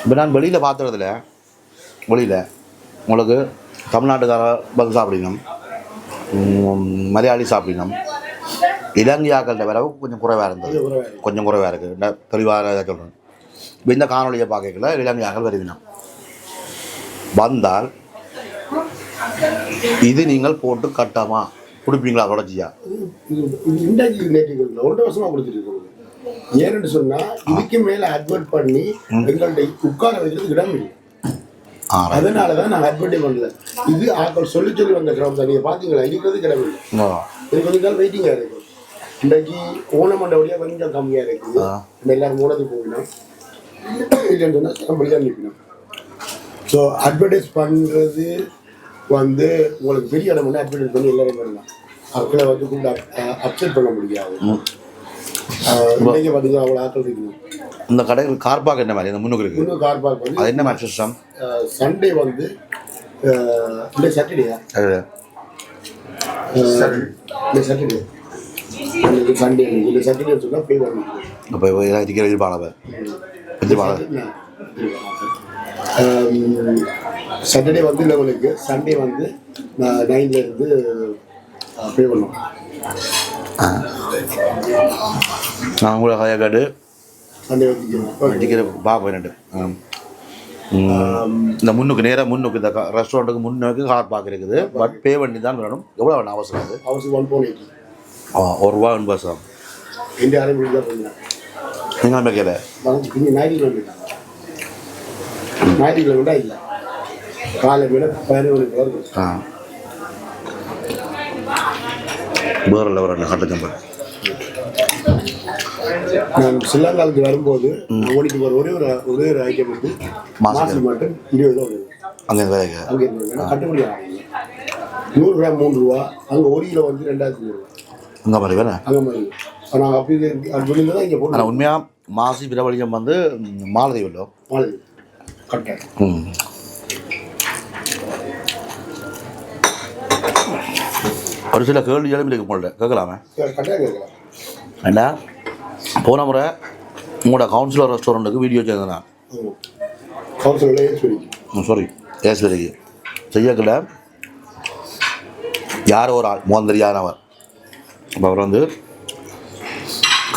இப்போ நான் வெளியில் பார்த்துறதுல உங்களுக்கு தமிழ்நாட்டுக்கார பங்கு சாப்பிடணும், மலையாளி சாப்பிடணும், இலங்கையாக்கள்கிட்ட வரவு கொஞ்சம் குறைவாக இருந்தது. கொஞ்சம் குறைவாக இருக்குது. இந்த தெளிவாக சொல்கிறேன். இப்போ இந்த காணொலியை பார்க்கல இலங்கையாக்கள் வருவினோம் வந்தால் இது நீங்கள் போட்டு கட்டமா கொடுப்பீங்களா? தொடர்ச்சியா ஏன்னு சொன்னா இதுக்கு மேல அட்வர்ட் பண்ணி எங்கள்கிட்ட உட்கார வைக்கிறது இடம் இல்லை. அதனாலதான் நான் அட்வர்டைஸ் பண்ணல. இது ஆக்கள் சொல்லி வந்த கிராமம் தான். நீங்க பாத்தீங்களா? இருக்கிறது கிடம் இல்லை. இது கொஞ்ச நாள் வெயிட்டிங்கா இருக்கு. இன்றைக்கு ஓணமண்ட வழியா கொஞ்சம் கம்மியா இருக்குது. எல்லாரும் ஓனத்துக்கு போகணும் இல்லைன்னு சொன்னா தான் நிற்கணும். ஸோ அட்வர்டைஸ் பண்றது உங்களுக்கு பெரிய இடம் அட்வர்டைஸ் பண்ணி எல்லாரும் பண்ணலாம். மக்களை கூட அப்செட் பண்ண முடியாது. இன்னைக்கு பார்த்தீங்கன்னா அவ்வளோ ஆக்கள் இருக்கணும். இந்த கடைகள் கார் பார்க் என்ன மாதிரி இந்த முன்னுக்கு இருக்கு? இன்னும் கார் பார்க் அது என்ன மாதிரி சிஸ்டம்? சண்டே இந்த சாட்டர்டேயா இந்த சாட்டர்டே சண்டே இந்த சாட்டர்டே சொன்னால் போய் வரணும். இப்போ எதிர்பார்ப்ப சாட்டர்டே லெவலுக்கு சண்டே 9லேருந்து பே பண்ணுவோம். நான் கூட கதையை கேட்டு சண்டே டிக்கெட் பார்ப்பேன். இந்த முன்னுக்கு நேராக முன்னுக்கு இந்த ரெஸ்டாரண்ட்டுக்கு முன்னுக்கு கார் பார்க்க இருக்குது. பட் பே பண்ணி தான் வேணும். எவ்வளோ வேணும் அவசரம் அது? அவசியம் 1.80. ₹1 என்பது இந்திய ஆரம்பி தான் பண்ணுறேன். நீங்கள் வைக்கல நீங்கள் ஞாயிற்றுக்கிழமை விட இல்லை காலை விட 11 ஆ வேறு லெவலில் கட்டுச்சம்பர். நான் ஸ்ரீலங்காவுக்கு வரும்போது ஓடிட்டு போகிற ஒரே ஒரு ஐட்டம் வந்து மாதம் மட்டும் 20 ரூபா வருது. அங்கே வேலைக்கு அங்கே இருந்து கட்டுப்படி ஆகும். 100 கிராம் 3 ரூபா, அங்கே 1 கிலோ வந்து 2500 ரூபா. அங்கே மாதிரி வேணா அங்கே மாதிரி நாங்கள் அப்படி விழுந்து தான் இங்கே போட்டு. ஆனால் உண்மையாக மாசி பிரபலியம் வந்து மாலதீவு இல்லை மாலதீவு கரெக்டாக. ஒரு சில கேள்விகளும் இருக்கு போல கேட்கலாமே. கரெக்டாக கேட்கலாம். ஏண்டா போன முறை உங்களோட கவுன்சிலர் ரெஸ்டாரண்ட்டுக்கு வீடியோ செய்தேன் நான். சாரி ஏஸ்வரிக்கு செய்யக்கல யார் ஒரு ஆள் தெரியாதவர். அப்போ அவர் வந்து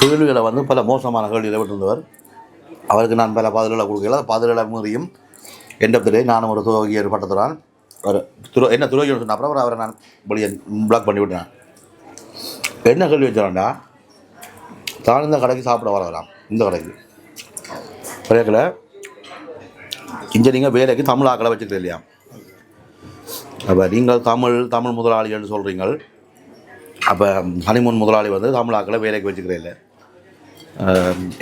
கேள்விகளை வந்து பல மோசமான கேள்விகளை விட்டுருந்தவர். அவருக்கு நான் பல பதில்களை கொடுக்கல. பதில்களை மீறியும் எண்டத்திலே நானும் ஒரு துரோகியர் பட்டத்துறான். அவர் என்ன துரோகின்னு சொன்ன அப்புறம் அவரை நான் வெளியே பிளாக் பண்ணி விட்டேன். என்ன கேள்வி வச்சான்டா, தான் இந்த கடைக்கு சாப்பிட வரலாம், இந்த கடைக்கு பிறகுல இங்கே நீங்கள் வேலைக்கு தமிழ் ஆக்களை வச்சுக்கிறேன் இல்லையா? அப்போ நீங்கள் தமிழ் முதலாளிகள்னு சொல்கிறீங்க. அப்போ ஹனிமூன் முதலாளி வந்து தமிழ் ஆக்களை வேலைக்கு வச்சுக்கிறேன் இல்லை,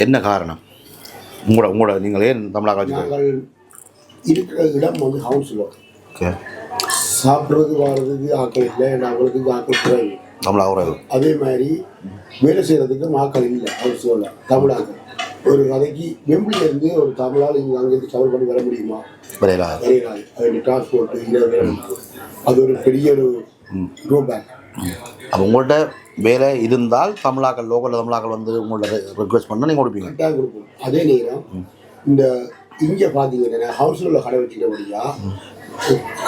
என்ன காரணம்? உங்களோட நீங்கள் ஏன் தமிழாக வச்சுக்கிறீங்க? இருக்கிற இடம் வந்து ஹவுஸ்ல ஓகே சாப்பிட்றது வர்றதுக்கு ஆக்கள் இல்லை, அவங்களுக்கு ஆக்கள் குறைவு தமிழாக குறைவு. அதே மாதிரி வேலை செய்கிறதுக்கு ஆக்கள் இல்லை ஹவுஸ்ல தமிழாக. ஒரு கதைக்கு வெம்பிலிருந்து ஒரு தமிழால் இங்கே அங்கேருந்து கவர் பண்ணி வர முடியுமா? வரையலாது. அது டிரான்ஸ்போர்ட்டு அது ஒரு பெரிய ஒரு ட்ரோபேக். அப்போ உங்கள்கிட்ட வேலை இருந்தால் தமிழாக்கள் லோக்கலில் தமிழாக்கள் வந்து உங்கள்ட்ட ரிக்வெஸ்ட் பண்ணால் நீங்கள் கொடுப்பீங்க? கரெக்டாக கொடுப்போம். அதே நேரம் இந்த இங்கே பார்த்தீங்கன்னா ஹவுஸில் உள்ள கடை வச்சுக்கிட்டபடியா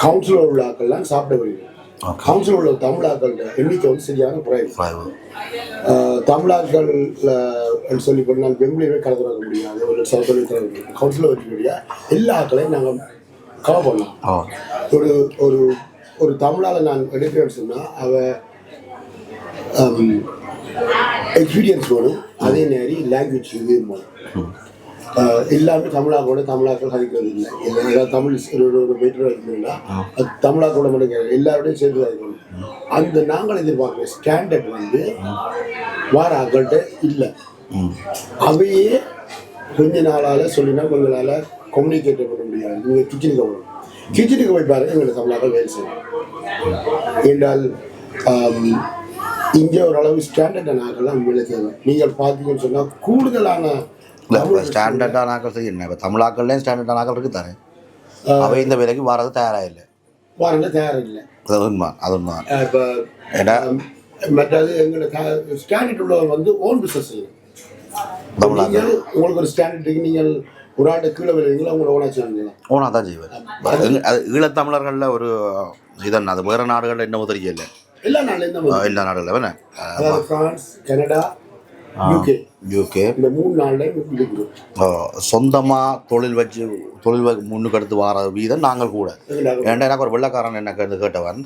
கவுன்சிலர் உள்ள ஆக்கள்லாம் சாப்பிட முடியும். கவுன்சிலர் உள்ள தமிழாக்கள்கிட்ட எண்ணிக்கை வந்து சரியான குறைவு. தமிழாக்கள் சொல்லி போனால் பெங்களூரே கடை திறக்க முடியாது, ஒரு சவுத்தொழி திறக்க முடியும். கவுன்சிலர் வச்சுக்கிட்டியா எல்லா ஆக்களையும் நாங்கள் கவர் பண்ணலாம். ஒரு ஒரு ஒரு தமிழால் நான் எடுக்கிறேன்னு சொன்னால் அவள் எக்ஸ்பீரியன்ஸ் வேணும், அதே நேரம் லாங்குவேஜ் இது வேணும். எல்லாமே தமிழாக்கோட தமிழாக்கள் கதைக்கிறது இல்லை. ஏதாவது தமிழ் ஒரு பெட்டராக இருக்குதுன்னா அது தமிழாக்கோட மட்டும் எல்லாரோடையும் சேர்ந்து கதைக்கணும். அந்த நாங்கள் எதிர்பார்க்குற ஸ்டாண்டர்ட் வந்து வார ஆக்கள்கிட்ட இல்லை. அவையே கொஞ்ச நாளால் சொல்லினா கொஞ்ச கம்யூனிகேட் பண்ண முடியாது. நீங்கள் கிச்சனுக்கு போய் பாருங்க, எங்களை தமிழாக்கள் வேலை செய்யணும் என்றால் இங்கே ஓரளவு ஸ்டாண்டர்டான ஆக்கள்லாம் வேலை செய்யணும். நீங்கள் பார்த்தீங்கன்னு சொன்னால் கூடுதலான இல்லை இப்போ ஸ்டாண்டர்டான ஆக்கள் செய்யணும். இப்போ தமிழாக்கள்லேயும் ஸ்டாண்டர்டான ஆக்கள் இருக்குது தானே, அவை இந்த வேலைக்கு வரது தயாராக இல்லை, வரது தயாராக இல்லை. அது உண்மை, அது உண்மை. இப்போ ஏன்னா மற்றது எங்களை ஸ்டாண்டர்ட் உள்ளவர் வந்து ஓன் பிஸ்னஸ் செய்யணும். தமிழாக்கள் உங்களுக்கு ஒரு ஸ்டாண்டர்டுக்கு நீங்கள் ஒரு ஆட்டை கீழே விளைவீங்களா உங்களை ஓனா செய்வீங்களா? ஓனா தான் செய்வார். அது ஈழத்தமிழர்களில் ஒரு இதன் அது வேறு நாடுகளில் என்ன உதவியே இல்லை. எல்லா நாடுகளில் வேணா பிரான்ஸ், கனடா, யூகே இந்த 3 நாளில் சொந்தமாக தொழில் முன்னுக்கு எடுத்து வர வீதம் நாங்கள் கூட. ஏன்டா எனக்கு ஒரு வெள்ளைக்காரன் என்ன கேட்டவன்,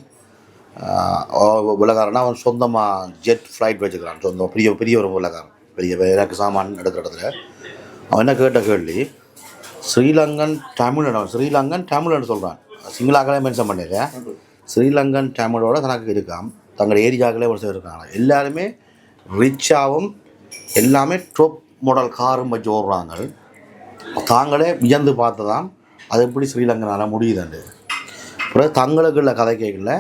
வெள்ளைக்காரனா அவன் சொந்தமாக ஜெட் ஃப்ளைட் வச்சுக்கிறான். சொந்தம் பெரிய ஒரு வெள்ளைக்காரன், பெரிய எனக்கு சாமான் எடுக்கிற இடத்துல. அவன் என்ன கேட்ட கேள்வி, ஸ்ரீலங்கன் தமிழ்னு சொல்கிறான். சிங்களாக்களே மென்ஷன் பண்ணிடுறேன். ஸ்ரீலங்கன் தமிழோட தனக்கு இருக்கான், தங்கள் ஏரியாக்களே ஒரு சில இருக்காங்க. எல்லாருமே ரிச்சாகவும் எல்லாமே டாப் மாடல் காரும் வச்சு ஓடுறாங்க. தாங்களே வியந்து பார்த்ததான் அது எப்படி ஸ்ரீலங்கனால் முடியுதுண்டு. அப்புறம் தங்களுக்குள்ள கதை கேட்கல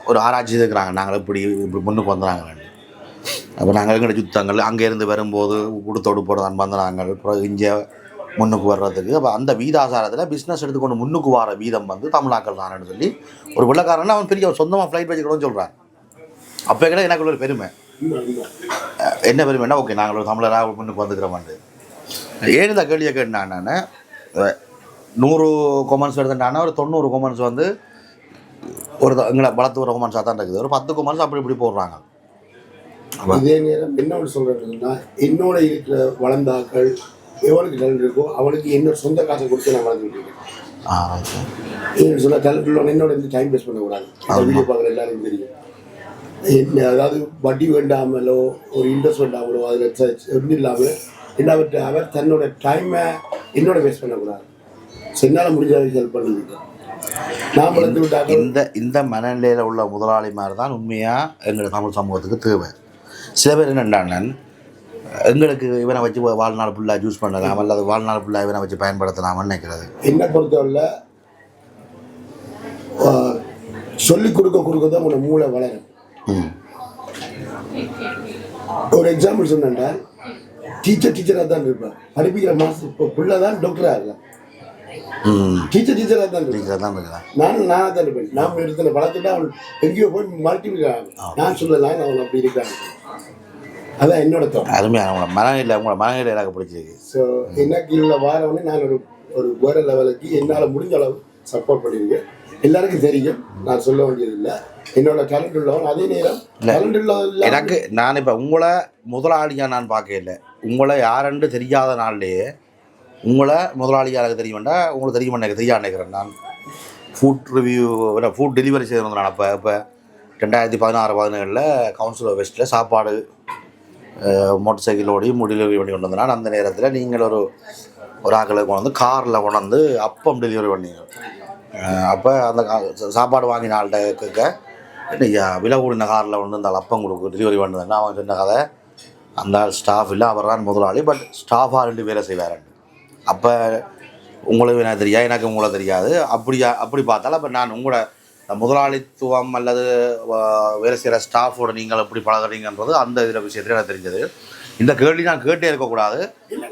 ஒரு ஆராய்ச்சி இருக்கிறாங்க, நாங்கள் இப்படி முன்னுக்கு வந்துடுறாங்கன்னு. அப்போ நாங்கள் எங்கள்ட யுத்தங்கள் அங்கேருந்து வரும்போது கொடுத்தோடு போட தான் வந்தாங்க. அப்புறம் இங்கே முன்னுக்கு வர்றதுக்கு அப்போ அந்த வீதாசாரத்தில் பிஸ்னஸ் எடுத்துக்கொண்டு முன்னுக்கு வர வீதம் வந்து தமிழாக்கள் தானேன்னு சொல்லி ஒரு வெள்ளைக்காரன்னா அவன் பெரிய சொந்தமாக ஃப்ளைட் வச்சுக்கணும்னு சொல்கிறான். அப்போ கூட எனக்கு ஒரு பெருமை. என்ன பெருமைன்னா, ஓகே நாங்கள் ஒரு தமிழராக முன்னுக்கு வந்துக்கிறோமாண்டு. ஏன் இந்த கேள்வியை கேட்டான் நான், 100 கொமெண்ட்ஸ் எடுத்துட்டானா ஒரு 90 கொமெண்ட்ஸ் வந்து ஒரு எங்களை வளர்த்து ஒரு கொமெண்ட்ஸாக தான் இருக்குது. ஒரு 10 கொமெண்ட்ஸ் அப்படி இப்படி போடுறாங்க. இதே நேரம் என்ன சொல்கிறேன்னா, என்னோட இருக்கிற வளர்ந்தாக்கள் எவனுக்கு டேலண்ட் இருக்கோ அவனுக்கு என்னோட சொந்த காசை கொடுத்து நான் வளர்த்துக்கிட்டு இருக்கேன். ஓகே. ஏன்னு சொன்னால் டேலண்ட் உள்ளவன் என்னோட வந்து டைம் வேஸ்ட் பண்ணக்கூடாது. அந்த வீடியோ பார்க்குற எல்லாருக்கும் தெரியும். என்ன அதாவது வட்டி வேண்டாமலோ ஒரு இன்ட்ரெஸ்ட் வேண்டாமலோ அதில் ஒன்றும் இல்லாமல் என்ன அவர் தன்னோட டைமை என்னோட வேஸ்ட் பண்ணக்கூடாது. என்னால் முடிஞ்ச வரைக்கும் ஹெல்ப் பண்ணிருக்கேன். நான் வளர்த்து விட்டாங்க. இந்த மனநிலையில் உள்ள முதலாளிமார் தான் உண்மையாக எங்கள் தமிழ் சமூகத்துக்கு தேவை. சில பேர் என்னென்ன எங்களுக்கு இவனை வச்சு வாழ்நாள் ஃபுல்லாக யூஸ் பண்ணலாம் அல்லது வாழ்நாள் ஃபுல்லாக இவனை வச்சு பயன்படுத்தலாம்னு நினைக்கிறது. என்ன பொறுத்தவரை சொல்லிக் கொடுக்க தான் உங்களோட மூளை வளரும். ஒரு எக்ஸாம்பிள் சொன்னா டீச்சராக தான் இருப்பேன். படிப்பிக்கிற மாதம் இப்போ பிள்ளை தான் டாக்டராக இருக்கலாம். டீச்சராக தான் இருப்பேன். நானும் நானாக தான் இருப்பேன். நாம் இடத்துல வளர்த்துட்டா அவன் எங்கேயோ போய் மல்டிபிள் நான் சொல்லலாம் அவன் அப்படி இருக்காங்க. அதான் என்னோட தோணும். அருமையாக உங்களோட மனநிலை எனக்கு பிடிச்சிருக்கு. ஸோ எனக்கு இதில் வாரவனே நான் ஒரு வேறு லெவலுக்கு என்னால் முடிஞ்ச அளவு சப்போர்ட் பண்ணியிருக்கேன். எல்லாருக்கும் தெரியும், நான் சொல்ல வேண்டியதில்லை. என்னோட டேலண்ட் உள்ளவன் அதே நேரம் டேலண்ட் உள்ள எனக்கு நான் இப்போ உங்களை முதலாளியாக நான் பார்க்க இல்லை. உங்களை யாருன்னு தெரியாத நாள்லேயே உங்களை முதலாளியாக எனக்கு தெரிய வேண்டாம். உங்களுக்கு தெரியுமா எனக்கு தெரியாது நினைக்கிறேன். நான் ஃபுட் டெலிவரி செய்திருந்தேன். நான் இப்போ 2016-17 கவுன்சில் ஆஃப் வெஸ்ட்டில் சாப்பாடு மோட்டர் சைக்கிளோடையும் டெலிவரி பண்ணி கொண்டு வந்தேன். அந்த நேரத்தில் நீங்கள் ஒரு ஆக்களை கொண்டு வந்து காரில் கொண்டு வந்து அப்பம் டெலிவரி பண்ணீங்க. அப்போ அந்த சாப்பாடு வாங்கின ஆள்கிட்ட கேட்க இன்னைக்கு விலை கூடின காரில் வந்து அந்த அப்பம் கொடுக்கு டெலிவரி பண்ணுதுன்னா அவன் சொன்ன கதை அந்த ஸ்டாஃப் இல்லை, அவர் தான் முதலாளி. பட் ஸ்டாஃபாக 2 வேலை செய்வார். அப்போ உங்களுக்கு எனக்கு தெரியாது, எனக்கு உங்களை தெரியாது. அப்படி பார்த்தாலும் அப்போ நான் உங்களோட முதலாளித்துவம் அல்லது வேலை செய்கிற ஸ்டாஃபோட நீங்கள் எப்படி பழகிறீங்கன்றது அந்த இதில் விஷயத்தில் எனக்கு தெரிஞ்சது. இந்த கேள்வி நான் கேட்டே இருக்கக்கூடாது.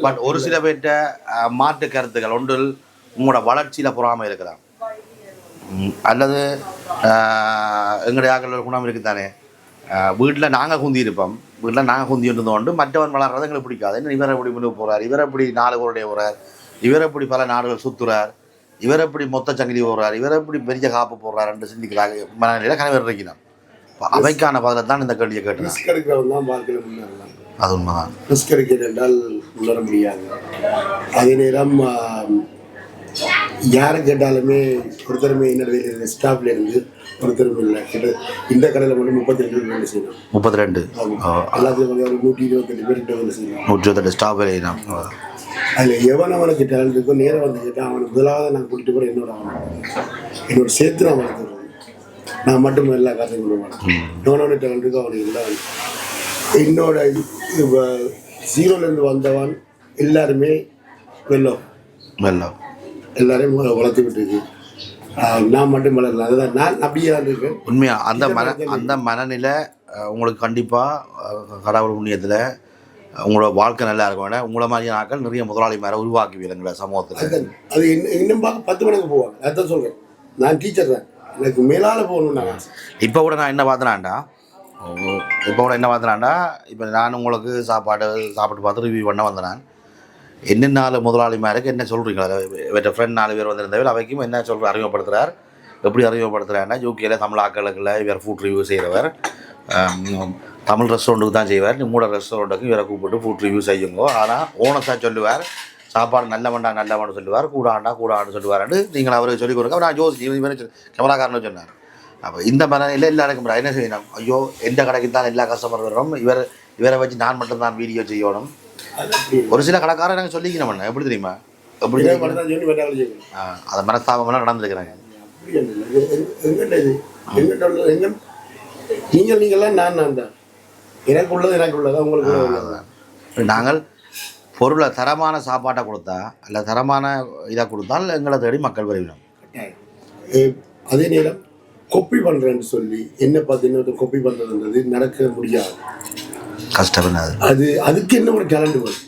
பட் ஒரு சில பேர்கிட்ட மாற்று கருத்துக்கள் ஒன்றில் உங்களோட வளர்ச்சியில் பொறாமல் இருக்கிறான் அல்லது எங்களுடைய ஆக்கள் குணம் இருக்குதானே. வீட்டில் நாங்கள் குந்தி இருப்போம். வீட்டில் நாங்கள் குந்தி இருந்தோண்டு மற்றவன் வளர்றது எங்களுக்கு பிடிக்காது. என்ன இவரை எப்படி முன்னுக்கு போகிறார், இவரை எப்படி 4 பேருடைய போகிறார், இவரை எப்படி பல நாடுகள் சுற்றுறார், இவர் எப்படி மொத்த சங்கிலி போடுறார், இவர் எப்படி பெரிய காப்பு போடுறார் என்று சிந்திக்கிறாங்க மனநிலையில் கணவர் இருக்கிறான். அவைக்கான பதிலை தான் இந்த கேள்வியை கேட்டேன். ரிஸ்க் எடுக்கிறவன் தான் வாழ்க்கையில் முன்னேறலாம். அது உண்மைதான். ரிஸ்க் எடுக்கிறது என்றால் உணர முடியாது. அதே நேரம் யாரை கேட்டாலுமே ஒருத்தருமே என்னோட வேலையில் ஸ்டாஃப்ல இருந்து ஒருத்தருமே இல்லை. கிட்ட இந்த கடையில் மட்டும் 32 பேர் வேலை செய்யணும். 32 எல்லாத்தையும் ஒரு 128 பேர் வேலை செய்யணும். 128 ஸ்டாஃப் வேலை செய்யணும். அதில் எவனவனுக்கு டேலண்ட் இருக்கோ நேரம் வந்து கேட்டால் அவனை முதலாவது நான் கூட்டிகிட்டு போகிறேன். என்னோட சேர்த்து நான் வளர்த்துருவேன். நான் மட்டும் எல்லா காசையும் கொண்டு வரேன். எவனவனுக்கு டேலண்ட் இருக்கோ அவனுக்கு எல்லாம் என்னோட 0லேருந்து வந்தவன் எல்லாருமே வெள்ளம் எல்லாரையும் வளர்த்துக்கிட்டு இருக்கு. நான் மட்டும் வளரல. அதுதான் நான் அப்படியே தான் இருக்கேன். உண்மையாக அந்த மனநிலை உங்களுக்கு கண்டிப்பாக கடவுள் புண்ணியத்தில் உங்களோட வாழ்க்கை நல்லா இருக்கும். வேணா உங்களை மாதிரியான ஆக்கள் நிறைய முதலாளி மேலே உருவாக்கி விடுங்கள சமூகத்தில். அது இன்னும் பார்க்க 10 மணிக்கு போவாங்க. அதான் சொல்கிறேன். நான் டீச்சர் தான், எனக்கு மேலால் போகணும்னு நான். இப்போ கூட நான் என்ன பார்த்தேனாண்டா இப்போ நான் உங்களுக்கு சாப்பிட்டு பார்த்து ரிவ்யூ பண்ண வந்தேன். என்னென்ன முதலாளி மேலுக்கு என்ன சொல்கிறீங்களா? வேறு ஃப்ரெண்ட் 4 பேர் வந்திருந்தவர் அவைக்கும் என்ன அறிமுகப்படுத்துகிறார். எப்படி அறிமுகப்படுத்துகிறாருன்னா யூகேல தமிழ் ஆக்களுக்குள்ள இவர் ஃபுட் ரிவ்யூ செய்கிறவர். தமிழ் ரெஸ்டாரண்ட்டுக்கு தான் செய்வார். உங்களோட ரெஸ்டாரண்ட்டுக்கு இவரை கூப்பிட்டு ஃபுட் ரிவ்யூ செய்யுங்கோ. ஆனால் ஓனஸாக சொல்லுவார், சாப்பாடு நல்லவன்னு சொல்லுவார், கூடான்னு சொல்லுவார்னு நீங்கள் அவருக்கு சொல்லிக் கொடுங்க. நான் யோசிச்சு கேமராக்காரன்னு சொன்னார். அப்போ இந்த மனநிலை எல்லாருக்கும் என்ன செய்யணும்? ஐயோ எந்த கடைக்கு தான் எல்லா கஸ்டமர் வரும், இவரை வச்சு நான் மட்டும்தான் வீடியோ செய்யணும். ஒரு சில கடைக்காரன் நாங்கள் சொல்லிக்கணும். எப்படி தெரியுமா? எப்படி அதை மனஸ்தாபம்லாம் நடந்துருக்கிறாங்க. நீங்கள்லாம் நான் தான் எனக்கு உள்ளது உங்களுக்கு. நாங்கள் பொருளை தரமான சாப்பாட்டை கொடுத்தா அல்ல தரமான இதாக கொடுத்தால் எங்களை தேடி மக்கள் விரைவிடும். அதே நேரம் கொப்பி பண்ணுறேன்னு சொல்லி என்ன பார்த்தீங்கன்னா கொப்பி பண்ணுறதுன்றது நடக்க முடியாது, கஷ்டம். அதுக்கு என்ன ஒரு டேலண்ட் வேணும்.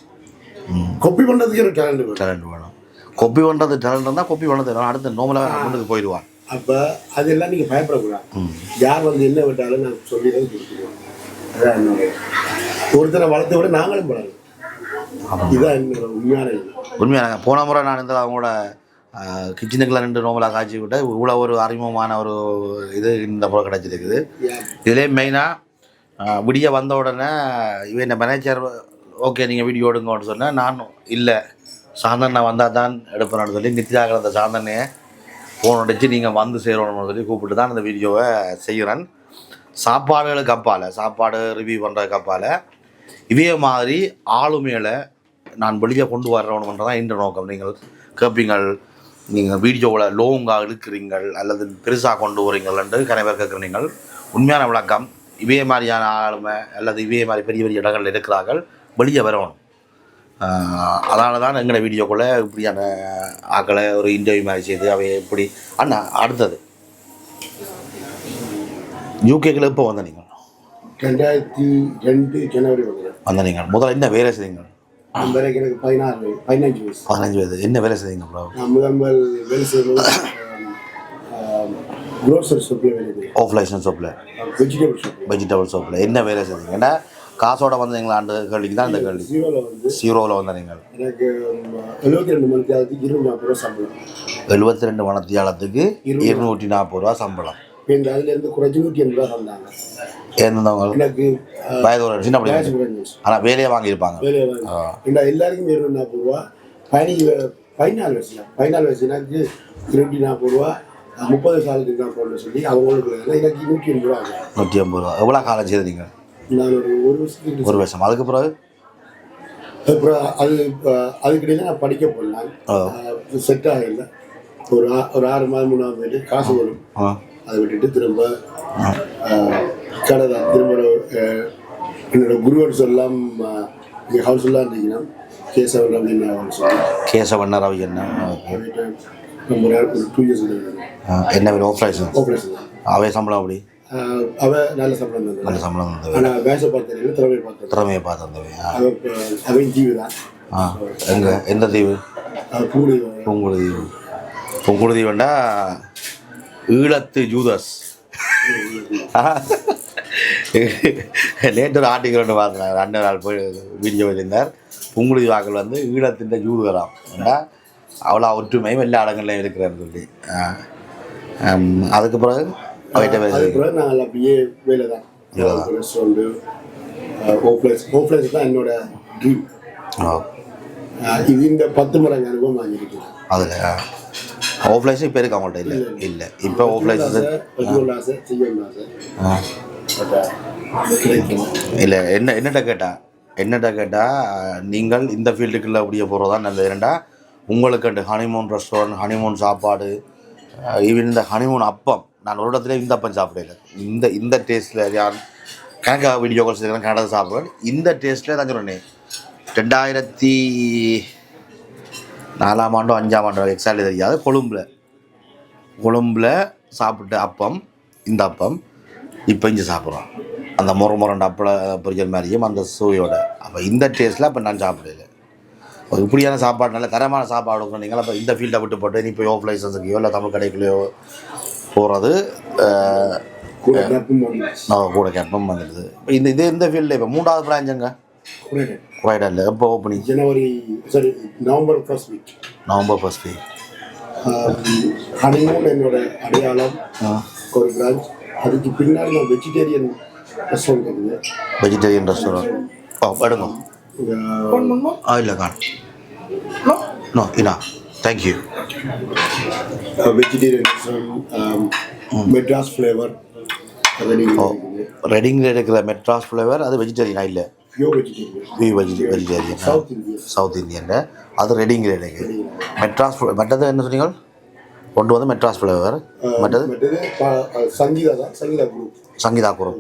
கொப்பி பண்ணுறதுக்கு ஒரு டேலண்ட் வேணும். கொப்பி பண்ணுறது டேலண்ட் இருந்தால் கொப்பி பண்ணது அடுத்த நோமலாக முன்னுக்கு போயிடுவான். அப்போ அதெல்லாம் நீங்கள் பயப்படக்கூடாது. யார் வந்து என்ன விட்டாலும் நான் சொல்லி தான் கொடுத்துருவோம். அதான் என்னோட ஒருத்தரை வளர்த்த விட நாங்களும் பழகும். இதுதான் என்னோட உண்மையான. போன முறை நான் இந்த அவங்களோட கிச்சனுக்குள்ள 2 நோமலாக காய்ச்சி விட்டால் இவ்வளோ ஒரு அறிமுகமான ஒரு இது இந்த முறை கிடச்சிருக்குது. இதுலேயே மெயினாக விடிய வந்த உடனே இவன் இந்த மேனேஜர் ஓகே நீங்கள் வீடியோ எடுங்கன்னு சொன்னேன். நான் இல்லை சாந்தண்ணா வந்தால் தான் எடுப்பேன்னு சொல்லி நித்யாகிற அந்த சாந்தண்ணையை ஃபோன் அடித்து நீங்கள் வந்து சேரணும்னு சொல்லி கூப்பிட்டு தான் இந்த வீடியோவை செய்கிறேன். சாப்பாடுகளுக்கு அப்பால், சாப்பாடு ரிவ்யூ பண்ணுறதுக்கு அப்பால் இதே மாதிரி ஆளுமையில் நான் வெளியே கொண்டு வரணுன்றதான் இந்த நோக்கம். நீங்கள் கேட்பீங்கள், நீங்கள் வீடியோவில் லோங்காக எடுக்கிறீங்கள் அல்லது பெருசாக கொண்டு வரீங்கள்ன்ட்டு கனைவர் கேட்குறீங்கள். உண்மையான விளக்கம் இதே மாதிரியான ஆளுமை அல்லது இதே மாதிரி பெரிய பெரிய இடங்கள் இருக்கிறார்கள், வெளியே வரணும். அதனால தான் எங்களை வீடியோக்குள்ளே இப்படியான ஆக்களை ஒரு இன்டர்வியூ மாதிரி செய்து அவை எப்படி அண்ணா. அடுத்தது யூகேக்குள்ள இப்போ வந்த நீங்கள் 2002 ஜனவரி வந்த நீங்கள் முதல்ல என்ன வேலை செய்தீங்க? எனக்கு 15 வயசு. 15 வயது. என்ன வேலை செய்தீங்க ப்ரோ? நான் முதல் வேலை செய்வது க்ரோசரி ஷாப்பில் வேலை செய்தேன். ஆஃப் லைசன்ஸ் ஷாப்பில், வெஜிடபிள் ஷாப்பில் என்ன வேலை செய்தீங்க? ஏன்னா காசோட வந்தீங்களாண்டு கேள்விக்கு தான் இந்த கேள்வி. ஜீரோவில் வந்த நீங்கள் எனக்கு 72 மணித்தியாலத்துக்கு 240 ரூபா சம்பளம். 72 மணித்தியாலத்துக்கு 240 ரூபா சம்பளம். அதுலேருந்து குறைச்சி 180 ரூபா தந்தாங்க. இருந்தவங்க எனக்கு வயது ஒரு சின்ன பிள்ளை, ஆனால் வேலையை வாங்கியிருப்பாங்க. எல்லாருக்கும் 240 ரூபா. 14 வயசு எனக்கு 240 ரூபா. 30 சாலுக்கு என்ன பண்ண சொல்லி அவங்களுக்கு எனக்கு 180 ரூபா. 180 ரூபா. எவ்வளோ காலம் செய்தீங்க? நான் ஒரு வருஷம். அதுக்கு பிறகு அப்புறம் அதுக்கிடையில் நான் படிக்க போனேன். செட் ஆகலை. ஒரு 6 மாதம் 3 மாதம் போயிட்டு காசு வரும். அதை விட்டுட்டு திரும்ப கடை தான். திரும்ப என்னோட குருவர் சொல்லலாம் இங்கே ஹவுஸ் எல்லாம் இருந்தீங்கன்னா கேசவன் ரவி என்ன சொல்லி கேசவண்ண ரவி என்ன ரொம்ப நேரம் ஒரு 2 இயர்ஸ் என்ன வேணும்? ஆப்ரேஷன் அவை சம்பளம் அப்படி நல்ல சம்பளம் தந்தது. நல்ல சம்பளம் தந்தது. ஆனால் வேஷ பார்த்தேன், திறமையை பார்த்து தந்தவை. அவையும் தீவு தான். எங்கே எந்த தீவு? பூங்குடி. பூங்குடி. பூங்குடி தீவுண்டா ஈழத்து ஜூதஸ். நேற்று ஒரு ஆர்டிக்கல் ஒன்று பார்த்தேன். 2 நாள் போய் வீடியோ இருந்தார். பூங்குடி வாக்கள் வந்து ஈழத்தின் ஜூதுகராம் ஏண்டா அவ்வளோ ஒற்றுமையும் எல்லா இடங்கள்லையும் இருக்கிறான்னு சொல்லி. அதுக்கு பிறகு நாங்கள் அப்படியே வேலை தான். ரெஸ்டாரண்ட்டு ஓப்ளேஸ் தான் என்னோட ட்ரீம். இது இந்த 10 மடங்கு அனுபவம் வாங்கியிருக்கேன். அதில் ஓஃப்லைஸ் இப்போ இருக்கு அவங்கள்ட்ட? இல்லை இல்லை இப்போ ஓஃப்லைஸ் இல்லை. என்னட்ட கேட்டால் நீங்கள் இந்த ஃபீல்டுக்குள்ளே அப்படியே போகிறது தான் நல்லது. ஏன்னா உங்களுக்கு ஹனிமூன் ரெஸ்டாரண்ட், ஹனிமூன் சாப்பாடு, ஈவன் இந்த ஹனிமூன் அப்பம் நான் ஒரு இடத்துல இந்த அப்பம் சாப்பிடல. இந்த டேஸ்ட்டில் யார் கணக்காக வீடியோ கால் செய்யலாம், கனடா சாப்பிடுவேன். இந்த டேஸ்ட்டில் தான் சொன்னேன். 2004ஆம் ஆண்டோ 5ஆம் ஆண்டோ எக்ஸாக்ட்லி தெரியாது. கொழும்பில் சாப்பிட்ட அப்பம் இந்த அப்பம் இப்போ இங்கே சாப்பிட்றோம். அந்த முரண்டு அப்பள பொரியல் மாதிரியும் அந்த சுவையோட. அப்போ இந்த டேஸ்ட்டில் அப்போ நான் சாப்பிடல. ஒரு இப்படியான சாப்பாடு, நல்ல தரமான சாப்பாடு கொடுக்குறீங்களா? அப்போ இந்த ஃபீல்டை விட்டு போட்டு நீ இப்போ ஓஃப் லைசன்ஸுக்கையோ இல்லை தமிழ் கடைக்குள்ளேயோ போகிறது கூட கேட்பம் வந்துடுது. இப்போ இந்த ஃபீல்டில் இப்போ 3வது பிரான்ச்சுங்க குறையிடல. எப்போ opening? November first week. Honeymoon என்னோட அடையாளம் ஒரு பிரான்ச். அதுக்கு பின்னாடி நான் வெஜிடேரியன் ரெஸ்டாரண்ட் இருக்குது. வெஜிடேரியன் ரெஸ்டாரண்ட் எடுங்க. இல்லை கான் நோ இனா thank you. Vegetarian restaurant Madras flavour. ரெடிங்கில் இருக்கிற மெட்ராஸ் ஃப்ளேவர் அது வெஜிடேரியனா? இல்லை வெஜிடேரியன் சவுத் இந்தியன். அது ரெடிங்கில் இருக்குது. மெட்ராஸ் மற்றது என்ன சொன்னீங்க? கொண்டு வந்து மெட்ராஸ் ஃப்ளேவர். மற்றது சங்கீதா குரூப்.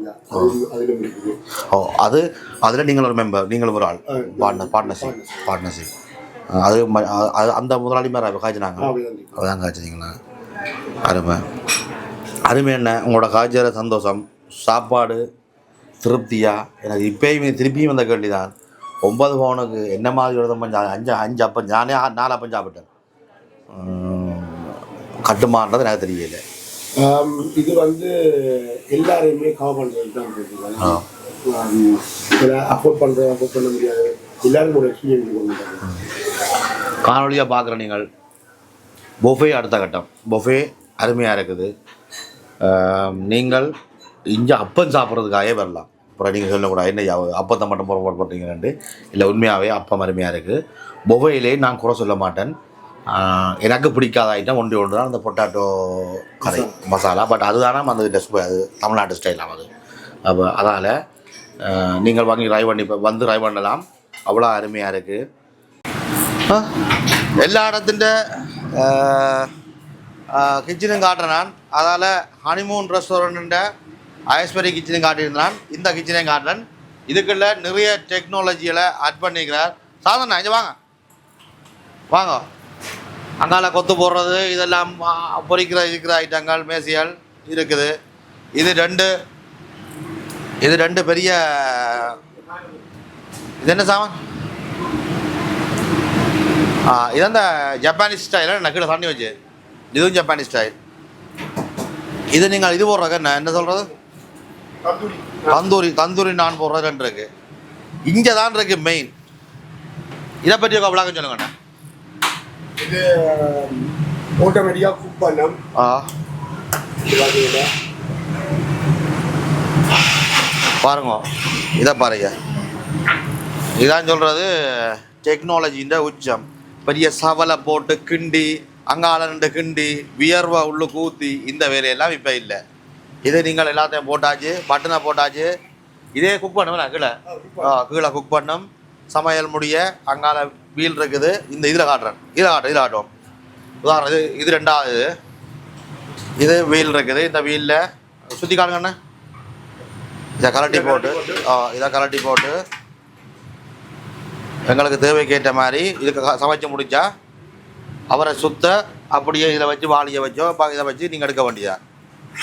அது அதில் நீங்கள் ஒரு மெம்பர், நீங்கள் ஒரு ஆள் பார்ட்னர்ஷிப். அது அந்த முதலாளி மாதிரி காய்ச்சினாங்க. அதான் காய்ச்சிங்களா? அருமை என்ன உங்களோட காய்ச்சற சந்தோஷம், சாப்பாடு திருப்தியா? எனக்கு இப்போயுமே திருப்பியும் வந்த கேள்வி தான். 9 பவுனுக்கு என்ன மாதிரி விரதம் பண்ண 5 அப்பம் நானே 4 அப்பம் சாப்பிட்டேன். கட்டுமானது எனக்கு தெரியல. இது வந்து எல்லாரையுமே கவர் பண்ணுறது தான். அஃபோர்ட் பண்ண முடியாது. எல்லாரும் ஒரு எக்ஸ்பீரியன்ஸ் கொண்டு காணொலியாக பார்க்குற நீங்கள் பொஃபே அடுத்த கட்டம். பொஃபே அருமையாக இருக்குது. நீங்கள் இங்கே அப்பம் சாப்பிட்றதுக்காகவே வரலாம். அப்புறம் நீங்கள் சொல்லக்கூடாது என்ன அப்பத்தை மட்டும் போடுறீங்கன்னு. இல்லை உண்மையாகவே அப்பம் அருமையாக இருக்குது. பொவையிலே நான் குறை சொல்ல மாட்டேன். எனக்கு பிடிக்காத ஐட்டம் ஒன்று தான் அந்த பொட்டாட்டோ கறி மசாலா. பட் அதுதானே அந்த டெஸ்ட் அது தமிழ்நாட்டு ஸ்டைலாம் அது. அப்போ அதனால் நீங்கள் வாங்கி ட்ரை பண்ணலாம். அவ்வளோ அருமையாக இருக்குது. எல்லா இடத்துல கிச்சனும் காட்டுறேன் நான். அதால் ஹனிமூன் ரெஸ்டாரண்ட்டு ஐஸ்வரி கிச்சனையும் காட்டியிருந்தான். இந்த கிச்சனையும் காட்டுறேன். இதுக்குள்ள நிறைய டெக்னாலஜியில் ஆட் பண்ணிக்கிறார். சாதனை இங்கே வாங்க வாங்க. அங்கால கொத்து போடுறது இதெல்லாம் இருக்கிற ஐட்டங்கள் மேசியல் இருக்குது. இது ரெண்டு பெரிய இது என்ன சாமான்? இது அந்த ஜப்பானீஸ் ஸ்டைல். நான் கீழே தண்ணி வச்சு இதுவும் ஜப்பானீஸ் ஸ்டைல். இது நீங்கள் இது போடுறாங்க என்ன சொல்கிறது? தந்தூரி நான் போடுறது இருக்கு. இங்கே தான் இருக்கு மெயின். இதை பற்றி விளக்கம் சொல்லுங்கண்ணா. இது ஆட்டோமேட்டிக்காக குக் பண்ணோம். பாருங்க, இதை பாருங்க. இதான் சொல்கிறது டெக்னாலஜின்ற உச்சம். பெரிய சவலை போட்டு கிண்டி அங்காளண்டு கிண்டி வியர்வை உள்ளு கூத்தி இந்த வேலையெல்லாம் இப்போ இல்லை. இது நீங்கள் எல்லாத்தையும் போட்டாச்சு, பட்டனை போட்டாச்சு. இதே குக் பண்ணுவேன் கீழே குக் பண்ணோம். சமையல் முடிய அங்கால வீல் இருக்குது. இந்த இதில் காட்டுறேன். இதில் காட்டுவோம். உதாரணம் இது ரெண்டாவது. இது வீல் இருக்குது. இந்த வீலில் சுற்றி காணுங்கண்ணே. இதை கலட்டி போட்டு எங்களுக்கு தேவைக்கேற்ற மாதிரி இதுக்கு சமைச்சு முடித்தா அவரை சுத்த அப்படியே இதில் வச்சு வாளியை வச்சோ இதை வச்சு நீங்கள் எடுக்க வேண்டியதா.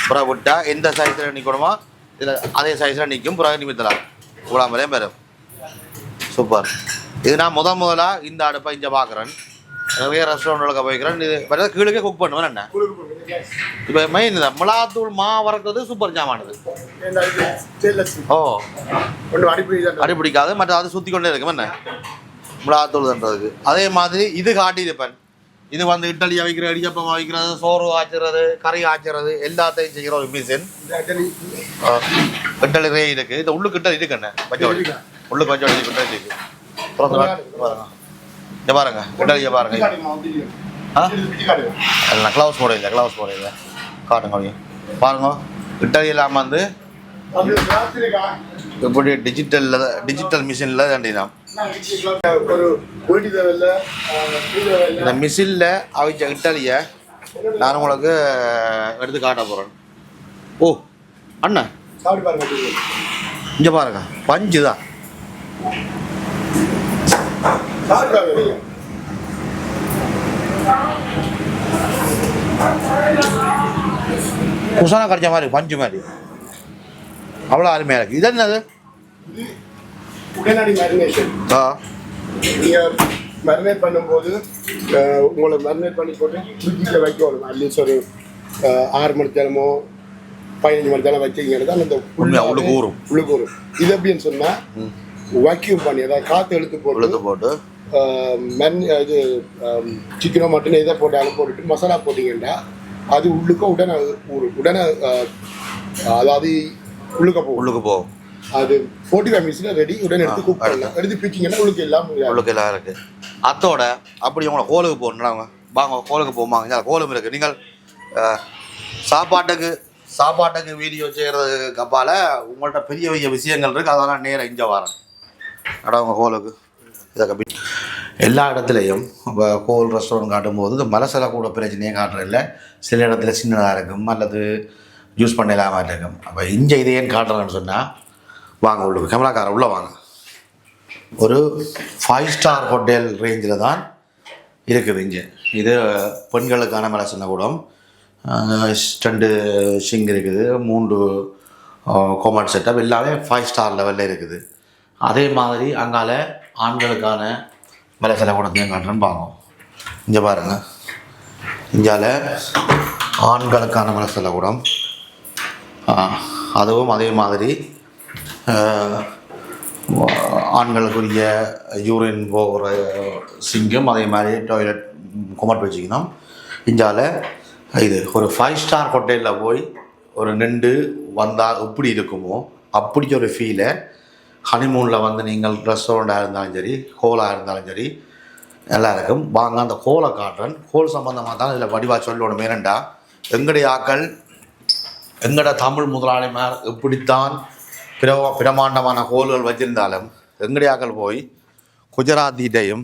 புறம் விட்டால் எந்த சைஸில் நிற்கணுமோ இதில் அதே சைஸில் நிற்கும். புறம் நிமித்தலாம் கூடாமலே பெறும். சூப்பர். இது நான் முதலாக இந்த அடுப்பை இங்கே பார்க்குறேன். நிறைய ரெஸ்டாரண்ட்டுகளுக்கு போய்க்கிறேன். இது பார்த்தா கீழே குக் பண்ணுவேன். என்ன இப்போ மெயின் தான் மிளகாத்தூள் வறக்கிறது சூப்பர் ஜாமானது. ஓ அடிப்பிடிக்காது. மற்ற அது சுற்றி கொண்டே இருக்கும் என்ன மிளகாத்தூள் தன்றதுக்கு. அதே மாதிரி இது காட்டியிருப்பேன். இது வந்து இட்டலி வைக்கிற இடியப்பம் வைக்கிறது, சோறு ஆச்சுறது, கறி ஆச்சுறது எல்லாத்தையும் செய்கிற ஒரு மிஷின். இட்டலி ரே இருக்குது. இந்த உள்ளுக்கு இட்டலி இருக்குண்ணே பச்சை உள்ளுக்கு பச்சை இட்டலி இருக்குது. இங்கே பாருங்க இட்டலியை பாருங்க. இல்லைண்ணா க்ளவுஸ் போட இல்லை காட்டுங்க. பாருங்க இட்டலி இல்லாமல் வந்து இப்படி டிஜிட்டல் மிஷினில் தண்டினா இந்த மிஷினில் அவிச்ச இட்டலியை நான் உங்களுக்கு எடுத்து காட்ட போகிறேன். ஓ அண்ணா இங்கே பாருங்க பஞ்சு தான். குசானா கரைச்ச மாதிரி பஞ்சு மாதிரி அவ்வளோ அருமையாக இருக்குது. இது என்னது? உடனடி மேரினேஷன். நீங்கள் மேரினேட் பண்ணும்போது உங்களை மேரினேட் பண்ணி போட்டு ஃப்ரிட்ஜில் வைக்கணும். அட்லீஸ்ட் ஒரு 6 மணி நேரமோ 15 மணி நேரம் வச்சிங்கன்னா தான் அந்த உள்ளுக்கு ஊறும். இது எப்படின்னு சொன்னால் வாக்யூம் பண்ணி அதாவது காற்று இழுத்து போட்டு இது சிக்கனோ மட்டனோ எதை போட்டாலும் போட்டுட்டு மசாலா போட்டிங்கன்னா அது உடனே ஊறும். உடனே அதாவது உள்ளுக்கு போகும். அது 45 மினிட்ஸில் ரெடி. உடனே எடுத்து குக் பண்ணலாம். எடுத்து பிச்சிங்கன்னா உள்ளுக்கு எல்லாம் இருக்குது. அத்தோட அப்படி உங்களை கோலுக்கு போகணுன்னாங்க வாங்க கோலுக்கு போவாங்க. கோலும் இருக்குது. நீங்கள் சாப்பாட்டுக்கு வீடியோ செய்கிறதுக்கு அப்பால் உங்கள்கிட்ட பெரிய பெரிய விஷயங்கள் இருக்குது. அதெல்லாம் நேராக இங்கே வரேன் அவங்க கோலுக்கு. இதை எல்லா இடத்துலையும் இப்போ கோல் ரெஸ்டாரண்ட் காட்டும்போது இந்த மலசலை கூட பிரச்சனையே காட்டுறதில்ல. சில இடத்துல சின்னதாக இருக்கும் அல்லது யூஸ் பண்ண இல்லாமல் இருக்கும். அப்போ இங்கே இது ஏன் காட்டுறேன்னு சொன்னால் வாங்க உள்ளுக்கு கேமராக்கார உள்ளே வாங்க. ஒரு 5 ஸ்டார் ஹோட்டல் ரேஞ்சில் தான் இருக்குது இங்கே. இது பெண்களுக்கான மலசலை கூடம். 2 ஷிங் இருக்குது, 3 கோமட் செட்டப் எல்லாமே 5 ஸ்டார் லெவலில் இருக்குது. அதே மாதிரி அங்கால ஆண்களுக்கான மலசலை கூடத்தையும் காட்டுறேன்னு பார்ப்போம். இங்கே பாருங்கள். இந்தியாவில் ஆண்களுக்கான மலசலை கூடம் அதுவும் அதே மாதிரி ஆண்களுக்குரிய யூரின் போகிற சிங்கம் அதே மாதிரி டாய்லெட் குமட் வச்சுக்கணும். இந்தியாவில் இது ஒரு 5 ஸ்டார் ஹோட்டலில் போய் ஒரு நின்று வந்தால் எப்படி இருக்குமோ அப்படி ஒரு ஃபீலை ஹனிமூனில் வந்து நீங்கள் ரெஸ்டாரண்ட்டாக இருந்தாலும் சரி ஹோலாக இருந்தாலும் சரி நல்லா இருக்கும். வாங்க அந்த ஹோலை காட்டுறேன். ஹோல் சம்மந்தமாக தான் இதில் வடிவாக சொல்லணும். மேரண்டா எங்களுடைய ஆக்கள் எங்களோட தமிழ் முதலாளிமார் எப்படித்தான் பிரமாண்டமான ஹோல்கள் வச்சுருந்தாலும் எங்களுடைய ஆக்கள் போய் குஜராத்திட்டையும்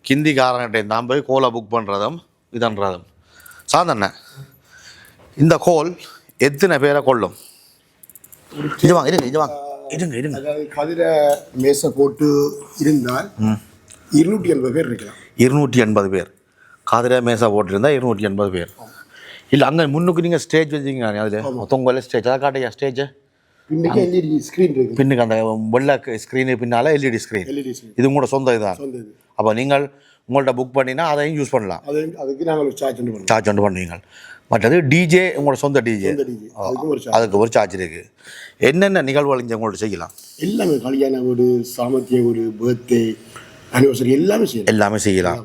ஹிந்திக்காரன்கிட்டையும் தான் போய் கோலை புக் பண்ணுறதும் இதன்றதும். சாதனை இந்த கோல் எத்தனை பேரை கொள்ளும்? இது வாங்க இருங்க. அதாவது கதிரை மேசை போட்டு இருந்தால் 280 பேர் இருக்கலாம். 280 பேர் கதிரை மேசை போட்டிருந்தால் 280 பேர். இல்லை அங்கே முன்னுக்கு நீங்கள் ஸ்டேஜ் வச்சுங்க. அதில் மொத்தம் ஸ்டேஜ் அதை காட்டையா ஸ்டேஜ் பின்னுக்கு எல்இடி ஸ்க்ரீன் இருக்குது. பின்னுக்கு அந்த வெள்ளை ஸ்க்ரீனு பின்னால் எல்இடி ஸ்க்ரீன். இது உங்களோட சொந்த இதுதான். அப்போ நீங்கள் உங்கள்கிட்ட புக் பண்ணினா அதையும் யூஸ் பண்ணலாம். அதுக்கு நாங்கள் சார்ஜ் ஒன்று பண்ணுவீங்க. மற்றது டிஜே உங்களோட சொந்த டிஜே அதுக்கு ஒரு சார்ஜ் இருக்குது. என்னென்ன நிகழ்வுகள் இங்கே உங்கள்ட்ட செய்யலாம்? எல்லாமே கல்யாண வீடு, சாமத்திய வீடு, பர்த்டே, அனிவர்சரி எல்லாமே செய்யலாம்.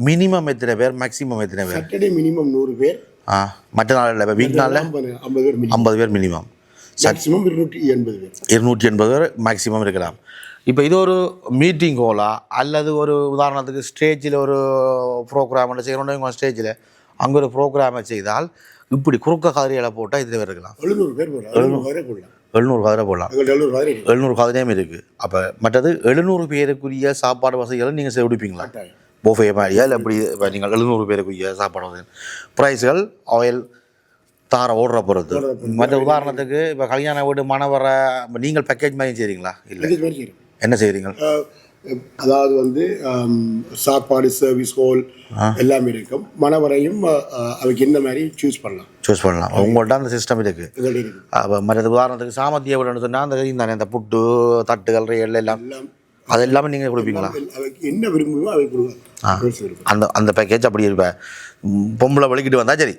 மினிமம் எத்தனை பேர், மேக்ஸிமம் எத்தனை பேர்? சாட்டர்டே மினிமம் 100 பேர். மற்ற நாளில் வீக் நாளில் 50 பேர் மினிமம். மேக்ஸிமம் 280 பேர். 280 பேர் மேக்ஸிமம் இருக்கலாம். இப்போ இது ஒரு மீட்டிங் ஹோலா அல்லது ஒரு உதாரணத்துக்கு ஸ்டேஜில் ஒரு ப்ரோக்ராம் செய்யணும். ஸ்டேஜில் அங்கே ஒரு ப்ரோக்ராமை செய்தால் இப்படி குறுக்க கதிரையில் போட்டால் இதில் இருக்கலாம். 700 பேர் போடலாம். 700 கதிரை போடலாம். 700 கதிரையும் இருக்குது. அப்போ மற்றது 700 பேருக்குரிய சாப்பாடு வசதிகளை நீங்கள் செய்விப்பீங்களா? போஃபே மாதிரியா இல்லை எப்படி? இப்போ நீங்கள் 700 பேருக்குரிய சாப்பாடு வசதி ப்ரைஸ்கள் ஆயில் தார ஓடுற பொறுத்து. மற்ற உதாரணத்துக்கு இப்போ கல்யாண வீடு மணவரை நீங்கள் பேக்கேஜ் மாதிரி செய்கிறீங்களா? இல்லை என்ன செய்கிறீங்க? அதாவது வந்து சாப்பாடு, சர்வீஸ், ஹோல் எல்லாமே இருக்கும். மணவரையும் அதுக்கு என்ன மாதிரி சூஸ் பண்ணலாம். உங்கள்கிட்ட அந்த சிஸ்டம் இருக்குது. அப்போ மற்ற உதாரணத்துக்கு சாமத்திய வீடுன்னு சொன்னால் அந்த தானே அந்த புட்டு தட்டுகள் எல்லாம் அது எல்லாமே நீங்கள் கொடுப்பீங்களா? என்ன விரும்புவோம் அதை கொடுப்போம். அந்த பேக்கேஜ் அப்படி இருப்பேன். பொம்பளை வலிக்கிட்டு வந்தால் சரி.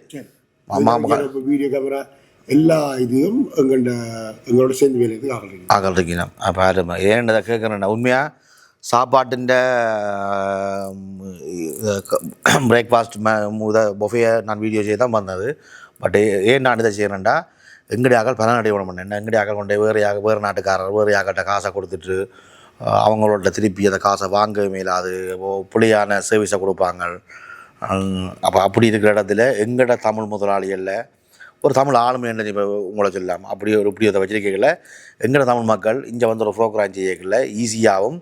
வீடியோ கேமரா எல்லா இதையும் எங்களோட சேர்ந்து வேலைக்கு ஆகல் இருக்கணும். அப்போ ஏன் இதை கேட்குறேன்னா உண்மையாக சாப்பாட்டின் பிரேக்ஃபாஸ்ட் பொஃபையை நான் வீடியோ செய்ய தான் வந்தது. பட் ஏன் நான் இதை செய்கிறேன்டா எங்களுடைய ஆக்கள் பலனடைய விட மாட்டேன். எங்களுடைய ஆக்கள் கொண்டு வேறு நாட்டுக்காரர் வேறு ஆக்கள்கிட்ட காசை கொடுத்துட்டு அவங்களோட திருப்பி அந்த காசை வாங்க மேலாது புளியான சர்வீஸை கொடுப்பாங்க. அப்போ அப்படி இருக்கிற இடத்துல எங்களோட தமிழ் முதலாளிகளில் ஒரு தமிழ் ஆளுமை என்ன இப்போ உங்களை சொல்லலாம். அப்படி ஒரு இப்படி அதை வச்சிருக்கல எங்களோட தமிழ் மக்கள் இங்கே வந்து ஒரு ப்ரோக்ராம் செய்யல ஈஸியாகவும்.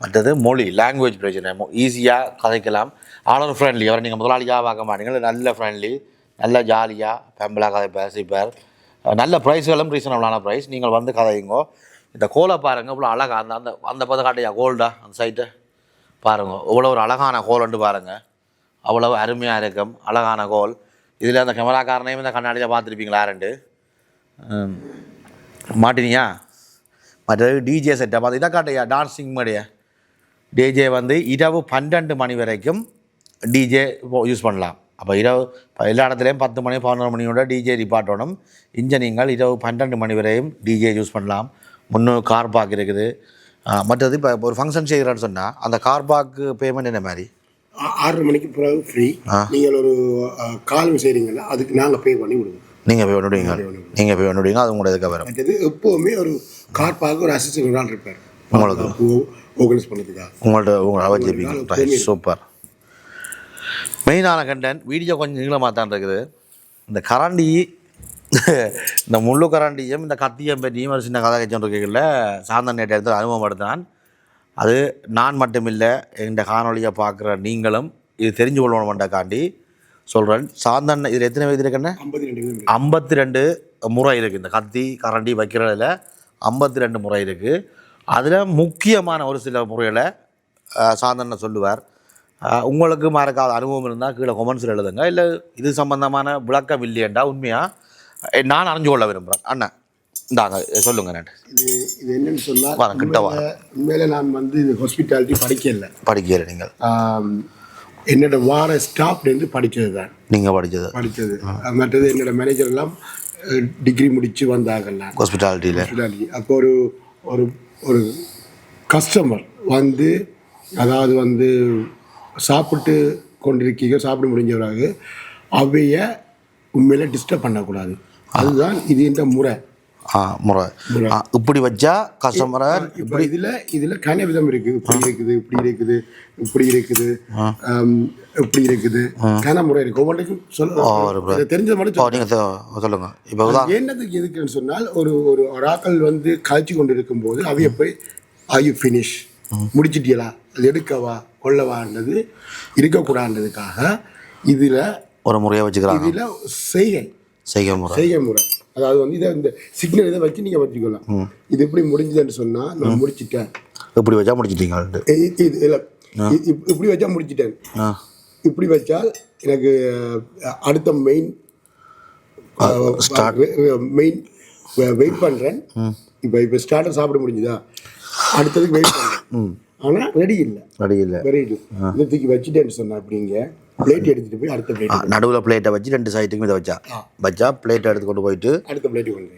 மற்றது மொழி லாங்குவேஜ் பிரச்சனை ஈஸியாக கதைக்கலாம். ஆளர் ஃப்ரெண்ட்லி. அவரை நீங்கள் முதலாளியாக பார்க்க மாட்டீங்க. நல்ல ஃப்ரெண்ட்லி, நல்ல ஜாலியாக ஃபேமிலியாக கதைப்பார் சிப்பார். நல்ல ப்ரைஸ்களும் ரீசனபிளான ப்ரைஸ். நீங்கள் வந்து கதையுங்கோ. இந்த கோலை பாருங்கள் இவ்வளோ அழகாக அந்த அந்த அந்த பதம் காட்டையா கோல்டா அந்த சைட்டை பாருங்க. இவ்வளோ ஒரு அழகான கோல்ண்டு பாருங்கள். அவ்வளவு அருமையாக இருக்கும். அழகான கோல். இதில் அந்த கேமராக்காரனையும் இந்த கண்ணாடியில் பார்த்துருப்பீங்களா? 2 மாட்டினியா? மற்றது டிஜே செட்டை பார்த்து இதை காட்டையா டான்ஸிங் மாதிரியா டிஜே வந்து இரவு 12 மணி வரைக்கும் டிஜே யூஸ் பண்ணலாம். அப்போ இரவு எல்லா இடத்துலையும் 10 மணி 11 மணியோட டிஜே ரிப்பாட்டணும். இங்கே நீங்கள் இரவு 12 மணி வரையும் டிஜே யூஸ் பண்ணலாம். முன்னூறு கார் பார்க் இருக்குது. மற்றது இப்போ ஒரு ஃபங்க்ஷன் செய்கிறேன்னு சொன்னால் அந்த கார் பார்க்கு பேமெண்ட் என்ன மாதிரி? 6 மணிக்கு பிறகு ஃப்ரீ. நீங்கள் ஒரு கால் செய்கிறீங்கன்னா அதுக்கு நாங்கள் பே பண்ணி விடுவோம். நீங்கள் போய் பண்ணுவீங்க. அது உங்களோட இதுக்காக வரும். மற்றது எப்போவுமே ஒரு கார் பார்க்க ஒரு அசிஸ்டன்ட் ஆள் இருப்பார் உங்களுக்கு ஆர்கனைஸ் பண்ணுறதுக்காக. உங்களை வச்சுருப்பீங்க. சூப்பர். மெயினான கண்டென்ட் வீடியோ கொஞ்சம் நீளமாக தான் இருக்குது. இந்த கரண்டி இந்த முள்ளு கரண்டியும் இந்த கத்தியம் பற்றியும் ஒரு சின்ன கதை கட்சியில் சாந்தன் நேற்று எடுத்து அனுபவப்படுத்தினான். அது நான் மட்டும் இல்லை, எங்கள் காணொலியை பார்க்குற நீங்களும் இது தெரிஞ்சு கொள்ளணுமெண்டாக்காண்டி சொல்கிறேன். சாந்தன் இதில் எத்தனை வயது இருக்குன்னு? 52 முறை இருக்குது. இந்த கத்தி கரண்டி வைக்கிறதில் 52 முறை இருக்குது. அதில் முக்கியமான ஒரு சில முறைகளை சாந்தனை சொல்லுவார். உங்களுக்கு மறக்காத அனுபவம் இருந்தால் கீழே கொமெண்ட்ஸில் எழுதுங்க. இல்லை இது சம்பந்தமான விளக்கம் இல்லையண்டா உண்மையாக நான் அறிஞ்சு கொள்ள விரும்புகிறேன். அண்ணன் இந்தாங்க சொல்லுங்க. இது என்னன்னு சொன்னால் கிட்ட உண்மையில நான் வந்து இது ஹாஸ்பிட்டாலிட்டி படிக்கல. நீங்கள் என்னோட வார ஸ்டாஃப்லேருந்து படித்தது தான். நீங்கள் படித்தது மற்றது என்னோட மேனேஜர் எல்லாம் டிகிரி முடித்து வந்தாங்கல்ல ஹாஸ்பிட்டாலிட்டி. அப்போ ஒரு ஒரு கஸ்டமர் வந்து அதாவது வந்து சாப்பிட்டு கொண்டிருக்கீங்க, சாப்பிட முடிஞ்சவராக அவைய உண்மையில டிஸ்டர்ப் பண்ணக்கூடாது. அதுதான் இது இந்த முறை. முறை இப்படி வச்சா கஸ்டமரை இப்போ இதில் கன விதம் இருக்குது. இப்படி இருக்குது கன முறை இருக்குது. ஒவ்வொன்றைக்கும் சொல்ல தெரிஞ்சது மட்டும் நீங்கள் சொல்லுங்க. இப்போ என்னதுக்கு எதுக்குன்னு சொன்னால் ஒரு ஆக்கள் வந்து காய்ச்சி கொண்டு இருக்கும்போது அவைய போய் ஐயோ ஃபினிஷ் முடிச்சிட்டியலா அது எடுக்கவா கொள்ளவான்றது இருக்கக்கூடாதுன்றதுக்காக இதில் ஒரு முறையாக வச்சுக்கிறாங்க. இதில் செய்கை முறை அதாவது வந்து இதை இந்த சிக்னல் இதை வச்சு நீங்கள் வச்சுக்கலாம். இது எப்படி முடிஞ்சதுன்னு சொன்னால் நான் முடிச்சிட்டேன். இப்படி வச்சா முடிச்சிட்டீங்க. இப்படி வச்சா முடிச்சிட்டேன். இப்படி வச்சால் எனக்கு அடுத்த மெயின் வெயிட் பண்ணுறேன். இப்போ ஸ்டார்டர் சாப்பிட முடிஞ்சுதா, அடுத்ததுக்கு வெயிட் பண்ணுறேன். ஆனால் ரெடி இல்லை இதை தூக்கி வச்சுட்டேன்னு சொன்னா அப்படிங்க பிளேட் எடுத்துட்டு போய் அடுத்த பிளேட் நடுவில் பிளேட்டை வச்சு 2 சைட்டுக்கும் இதை வச்சா பிளேட்டை எடுத்து கொண்டு போயிட்டு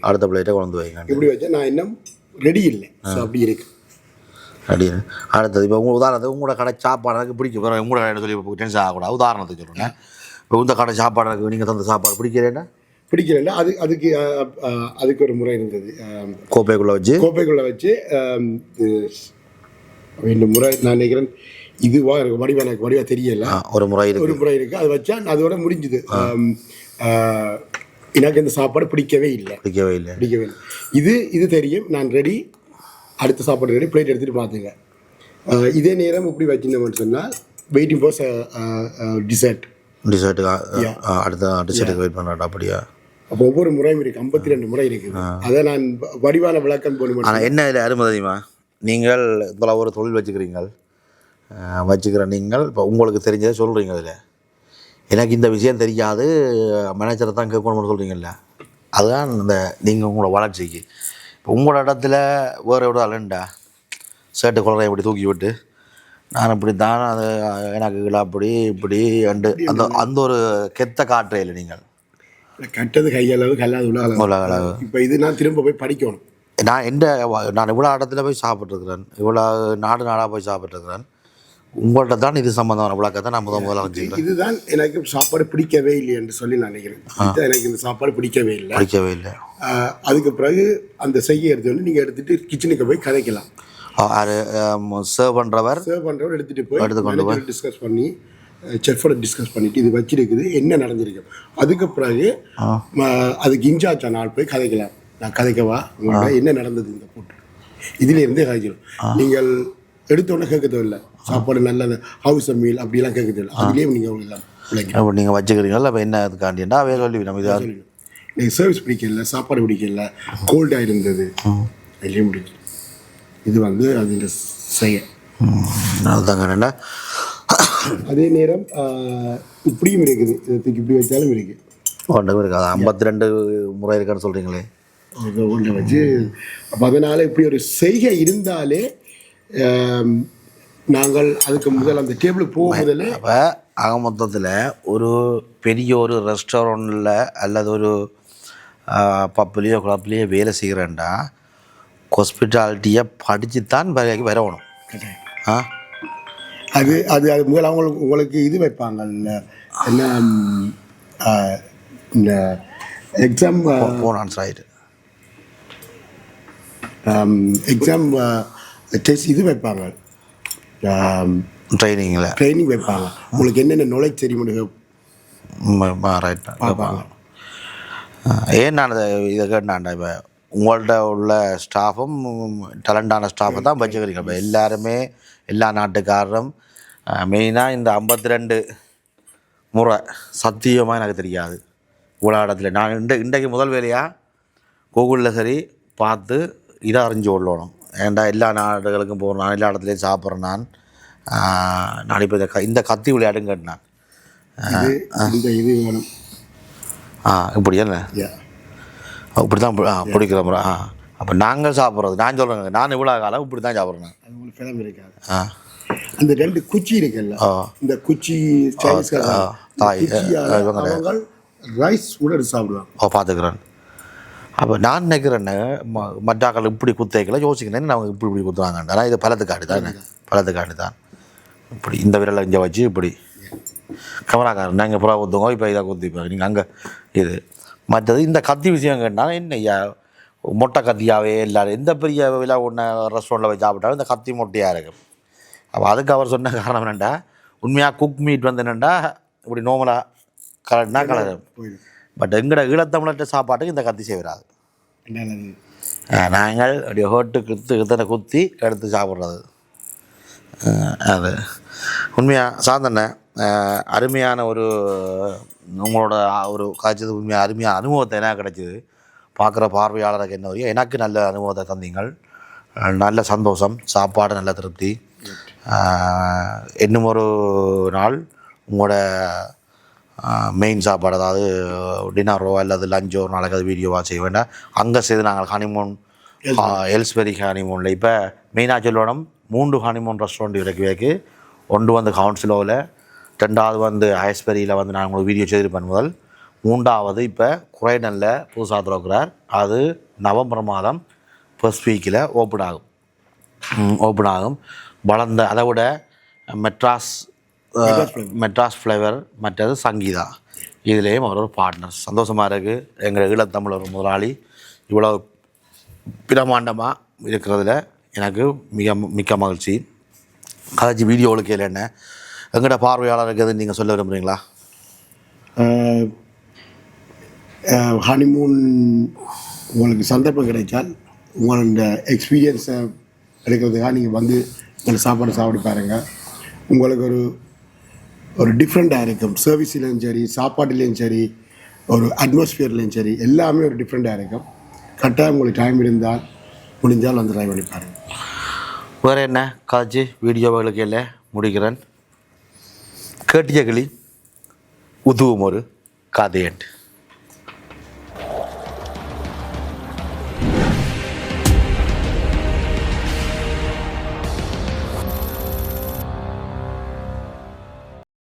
அடுத்த பிளேட்டை கொண்டு வைங்க. இப்படி வச்சா நான் இன்னும் ரெடி இல்லை. ஸோ அப்படி இருக்கு ரெடி. அடுத்தது இப்போ உதாரணத்துக்கு உங்களோட கடை சாப்பாடு எனக்கு பிடிக்கும். உங்களோட கடை சொல்லி டென்ஷன் ஆகக்கூடாது. உதாரணத்துக்கு சொல்லுங்க, இப்போ இந்த கடை சாப்பாடு எனக்கு நீங்கள் தந்த சாப்பாடு பிடிக்கலன்னா அதுக்கு ஒரு முறை இருந்தது. கோப்பைக்குள்ளே வச்சு இந்த முறை நான் நினைக்கிறேன் இதுவா இருக்கு. வடிவா தெரியல. ஒரு முறை இருக்கு. அது வச்சா அதோட முடிஞ்சுது. எனக்கு இந்த சாப்பாடு பிடிக்கவே இல்லை. இது தெரியும். நான் ரெடி, அடுத்த சாப்பாடு ரெடி, பிளேட் எடுத்துட்டு பார்த்துங்க. இதே நேரம் இப்படி வச்சிருந்தோம்னு சொன்னால் வெயிட்டிங் ஃபார் டிசர்ட் அடுத்த டிசர்ட்டுக்கு வெயிட் பண்ணாட்டா. அப்படியா? அப்போ ஒவ்வொரு முறையும் இருக்குது. 52 முறை இருக்குது. அதை நான் வடிவான விளக்கம் போடணும். ஆனால் என்ன இதில் அருமை தெரியுமா, நீங்கள் இதில் ஒரு தொழில் வச்சுக்கிற நீங்கள் இப்போ உங்களுக்கு தெரிஞ்சதை சொல்கிறீங்க. அதில் எனக்கு இந்த விஷயம் தெரியாது, மேனேஜரை தான் கேட்கணும்னு சொல்கிறீங்கல்ல, அதுதான் இந்த நீங்கள் உங்களோட வளர்ச்சிக்கு. இப்போ உங்களோட இடத்துல வேறு எவ்வளோ அலண்டா சேட்டு குளரை இப்படி தூக்கி விட்டு நான் இப்படி தான் அது எனக்கு அப்படி இப்படி அந்த ஒரு கெத்த காட்டுறையில் நீங்கள் கட்டது கையளவு கல்லாது உலகளவு. இப்போ இது நான் திரும்ப போய் படிக்கணும். நான் இவ்வளோ இடத்துல போய் சாப்பிட்ருக்குறேன், இவ்வளோ நாடாக போய் சாப்பிட்ருக்குறேன். உங்கள்கிட்ட தான் இது சம்மந்தமான விளக்கத்தை நான் முதல்ல வச்சுக்கிறேன். இதுதான் எனக்கு சாப்பாடு பிடிக்கவே இல்லை என்று சொல்லி நான் நினைக்கிறேன். எனக்கு இந்த சாப்பாடு பிடிக்கவே இல்லை. அதுக்கு பிறகு அந்த செய்ய எடுத்து வந்து நீங்கள் எடுத்துகிட்டு கிச்சனுக்கு போய் கதைக்கலாம். சர்வ் பண்ணுறவர் எடுத்துகிட்டு போய் டிஸ்கஸ் பண்ணி செஃபோட டிஸ்கஸ் பண்ணிவிட்டு இது வச்சிருக்குது என்ன நடந்திருக்கு. அதுக்கு பிறகு அதுக்கு இன்சார்ஜ் ஆன ஆள் போய் கதைக்கலாம். நான் கதைக்கவா உங்களோட என்ன நடந்தது இந்த கூட்டு இதிலேருந்தே கதைக்கணும். நீங்கள் எடுத்தோடனே கேட்க தேவையில்லை. சாப்பாடு நல்லது ஹவுஸ் மீல் அப்படிலாம் கேட்க தேவையில்லை. அதுலேயே நீங்கள் நீங்கள் வச்சுக்கிறீங்களா? அப்போ என்ன அதுக்காண்டியா வேறு சொல்லி நம்ம இதாக நீங்கள் சர்வீஸ் பிடிக்கல, சாப்பாடு பிடிக்கல, கோல்டாக இருந்தது, அதுலேயும் பிடிக்கும். இது வந்து அதில் செய்ய அதுதாங்க. அதே நேரம் இப்படியும் இருக்குது. இதுக்கு இப்படி வச்சாலும் இருக்குது. ஒன்றும் இருக்காது. 52 முறை இருக்கான்னு சொல்கிறீங்களே ஒன்றை வச்சு. அப்போ அதனால் இப்படி ஒரு செய்கை இருந்தாலே நாங்கள் அதுக்கு முதல் அந்த டேபிளுக்கு போகும்போதில் அப்போ ஆக மொத்தத்தில் ஒரு பெரிய ஒரு ரெஸ்டாரண்ட்டில் அல்லது ஒரு பப்புலேயோ குழப்புலேயோ வேலை செய்கிறேன்டா ஹாஸ்பிட்டாலிட்டியை படித்து தான் வரணும். அது அது அது முதல் உங்களுக்கு இது வைப்பாங்கல்ல, என்ன இந்த எக்ஸாம் ஆன்சர் ஆகிட்டு எக்ஸாம் டெஸ்ட் இது வைப்பாங்க, ட்ரைனிங் வைப்பாங்க. உங்களுக்கு என்னென்ன நாலேஜ் தெரியும் ரைட் வைப்பாங்க. ஏன் நான் இதை கேட்டான்டா, இப்போ உங்கள்கிட்ட உள்ள ஸ்டாஃபும் டேலண்டான ஸ்டாஃபை தான் வச்சுக்கிறீங்க. இப்போ எல்லாருமே எல்லா நாட்டுக்காரரும் மெயினாக இந்த 52 முறை சத்தியமாக எனக்கு தெரியாது இவ்வளோ இடத்துல. நான் இன்றைக்கு முதல் வேலையாக கூகுளில் சரி பார்த்து இதை அறிஞ்சு கொள்ளணும். ஏன்டா எல்லா நாடுகளுக்கும் போகிறேன், நான் எல்லா இடத்துலையும் சாப்பிட்றேன். நான் இப்போ இந்த கத்தி விளையாடுன்னு கேட்டேன். இப்படி என்ன இப்படி தான் பிடிக்கிற முறை. அப்போ நாங்கள் சாப்பிட்றது நான் சொல்கிறேங்க, நான் இவ்வளோ காலம் இப்படி தான் சாப்பிட்றேன். கிளம்பி இருக்காது. அந்த 2 குச்சி இருக்குல்ல, இந்த குச்சி ரைஸ் கூட சாப்பிடுவாங்க. பார்த்துக்கிறேன். அப்போ நான் நினைக்கிறேன்னு மற்றாக்கள் இப்படி குத்தைகளை யோசிக்கிறேன், அவங்க இப்படி குத்துவாங்க. ஆனால் இது பழத்துக்காடு தான். இப்படி இந்த விரலை இங்கே வச்சு இப்படி கமராக்காரன் நாங்கள் புறா குத்துவோம், இப்போ இதாக குத்திப்பாங்க நீங்கள் அங்கே. இது மற்றது இந்த கத்தி விஷயம் கேட்டால் என்ன மொட்டை கத்தியாகவே எல்லாரும் எந்த பெரிய விலை ஒன்று ரெஸ்டாரண்ட்டில் போய் சாப்பிட்டாலும் இந்த கத்தி மொட்டையாக இருக்கும். அப்போ அதுக்கு அவர் சொன்ன காரணம் என்னென்னா உண்மையாக குக் மீட் வந்து என்னென்னா இப்படி நோமலாக கலர்னா கலர். பட் எங்களோட ஈழத்தமிழர்கிட்ட சாப்பாட்டுக்கு இந்த கத்தி செய்வராது. நாங்கள் அப்படியே ஹோட்டு குத்து குத்தி எடுத்து சாப்பிட்றது. அது உண்மையாக சாந்தண்ண அருமையான ஒரு உங்களோட ஒரு காய்ச்சது உண்மையாக அருமையான அனுபவத்தை என்ன கிடச்சிது. பார்க்குற பார்வையாளருக்கு என்ன வரையும் எனக்கு நல்ல அனுபவத்தை தந்தீங்கள். நல்ல சந்தோஷம், சாப்பாடு நல்ல திருப்தி. இன்னும் ஒரு நாள் உங்களோட மெயின் சாப்பாடு அதாவது டின்னரோ அல்லது லஞ்சோ ஒரு நாளைக்கு அது வீடியோவாக செய்ய வேண்டாம். அங்கே செய்து நாங்கள் ஹனிமூன் எல்ஸ்பெரி ஹனிமூனில் இப்போ மெயினாக சொல்லணும் 3 ஹனிமூன் ரெஸ்டாரண்ட் இருக்கு. ஒன்று வந்து கவுன்சிலோவில், 2வது வந்து ஐஸ்பெரியில் வந்து நான் உங்களுக்கு வீடியோ செய்திருப்பேன் முதல். 3வது இப்போ குறைநல்ல புதுசாக திறக்கிறார். அது நவம்பர் மாதம் ஃபர்ஸ்ட் வீக்கில் ஓப்பன் ஆகும். வளர்ந்த அதை விட மெட்ராஸ் ஃப்ளேவர் மற்றது சங்கீதா இதுலேயும் ஒரு பார்ட்னர்ஸ். சந்தோஷமாக இருக்குது. எங்கள் ஈழத்தமிழ் ஒரு முதலாளி இவ்வளோ பிரமாண்டமாக இருக்கிறதுல எனக்கு மிக்க மகிழ்ச்சி. கதாச்சி வீடியோவுக்கு இல்லை என்ன எங்கள்கிட்ட பார்வையாளருக்கு எதுன்னு நீங்கள் சொல்ல விரும்புகிறீங்களா? ஹனிமூன் உங்களுக்கு சந்தர்ப்பம் கிடைச்சால் உங்களோட எக்ஸ்பீரியன்ஸை எடுக்கிறதுக்காக நீங்கள் வந்து உங்களை சாப்பாடு பாருங்கள். உங்களுக்கு ஒரு டிஃப்ரெண்ட்டாக இருக்கும். சர்வீஸ்லேயும் சரி, சாப்பாடுலேயும் சரி, ஒரு அட்மாஸ்பியர்லேயும் சரி, எல்லாமே ஒரு டிஃப்ரெண்ட்டாக இருக்கும். கரெக்டாக உங்களுக்கு டைம் இருந்தால் முடிஞ்சால் வந்து ட்ரை பண்ணி பாருங்கள். வேறு என்ன காட்சி வீடியோவுகளுக்கு இல்லை முடிக்கிறேன். கேட்டிய கிளி உதுவும் ஒரு கதையண்டு.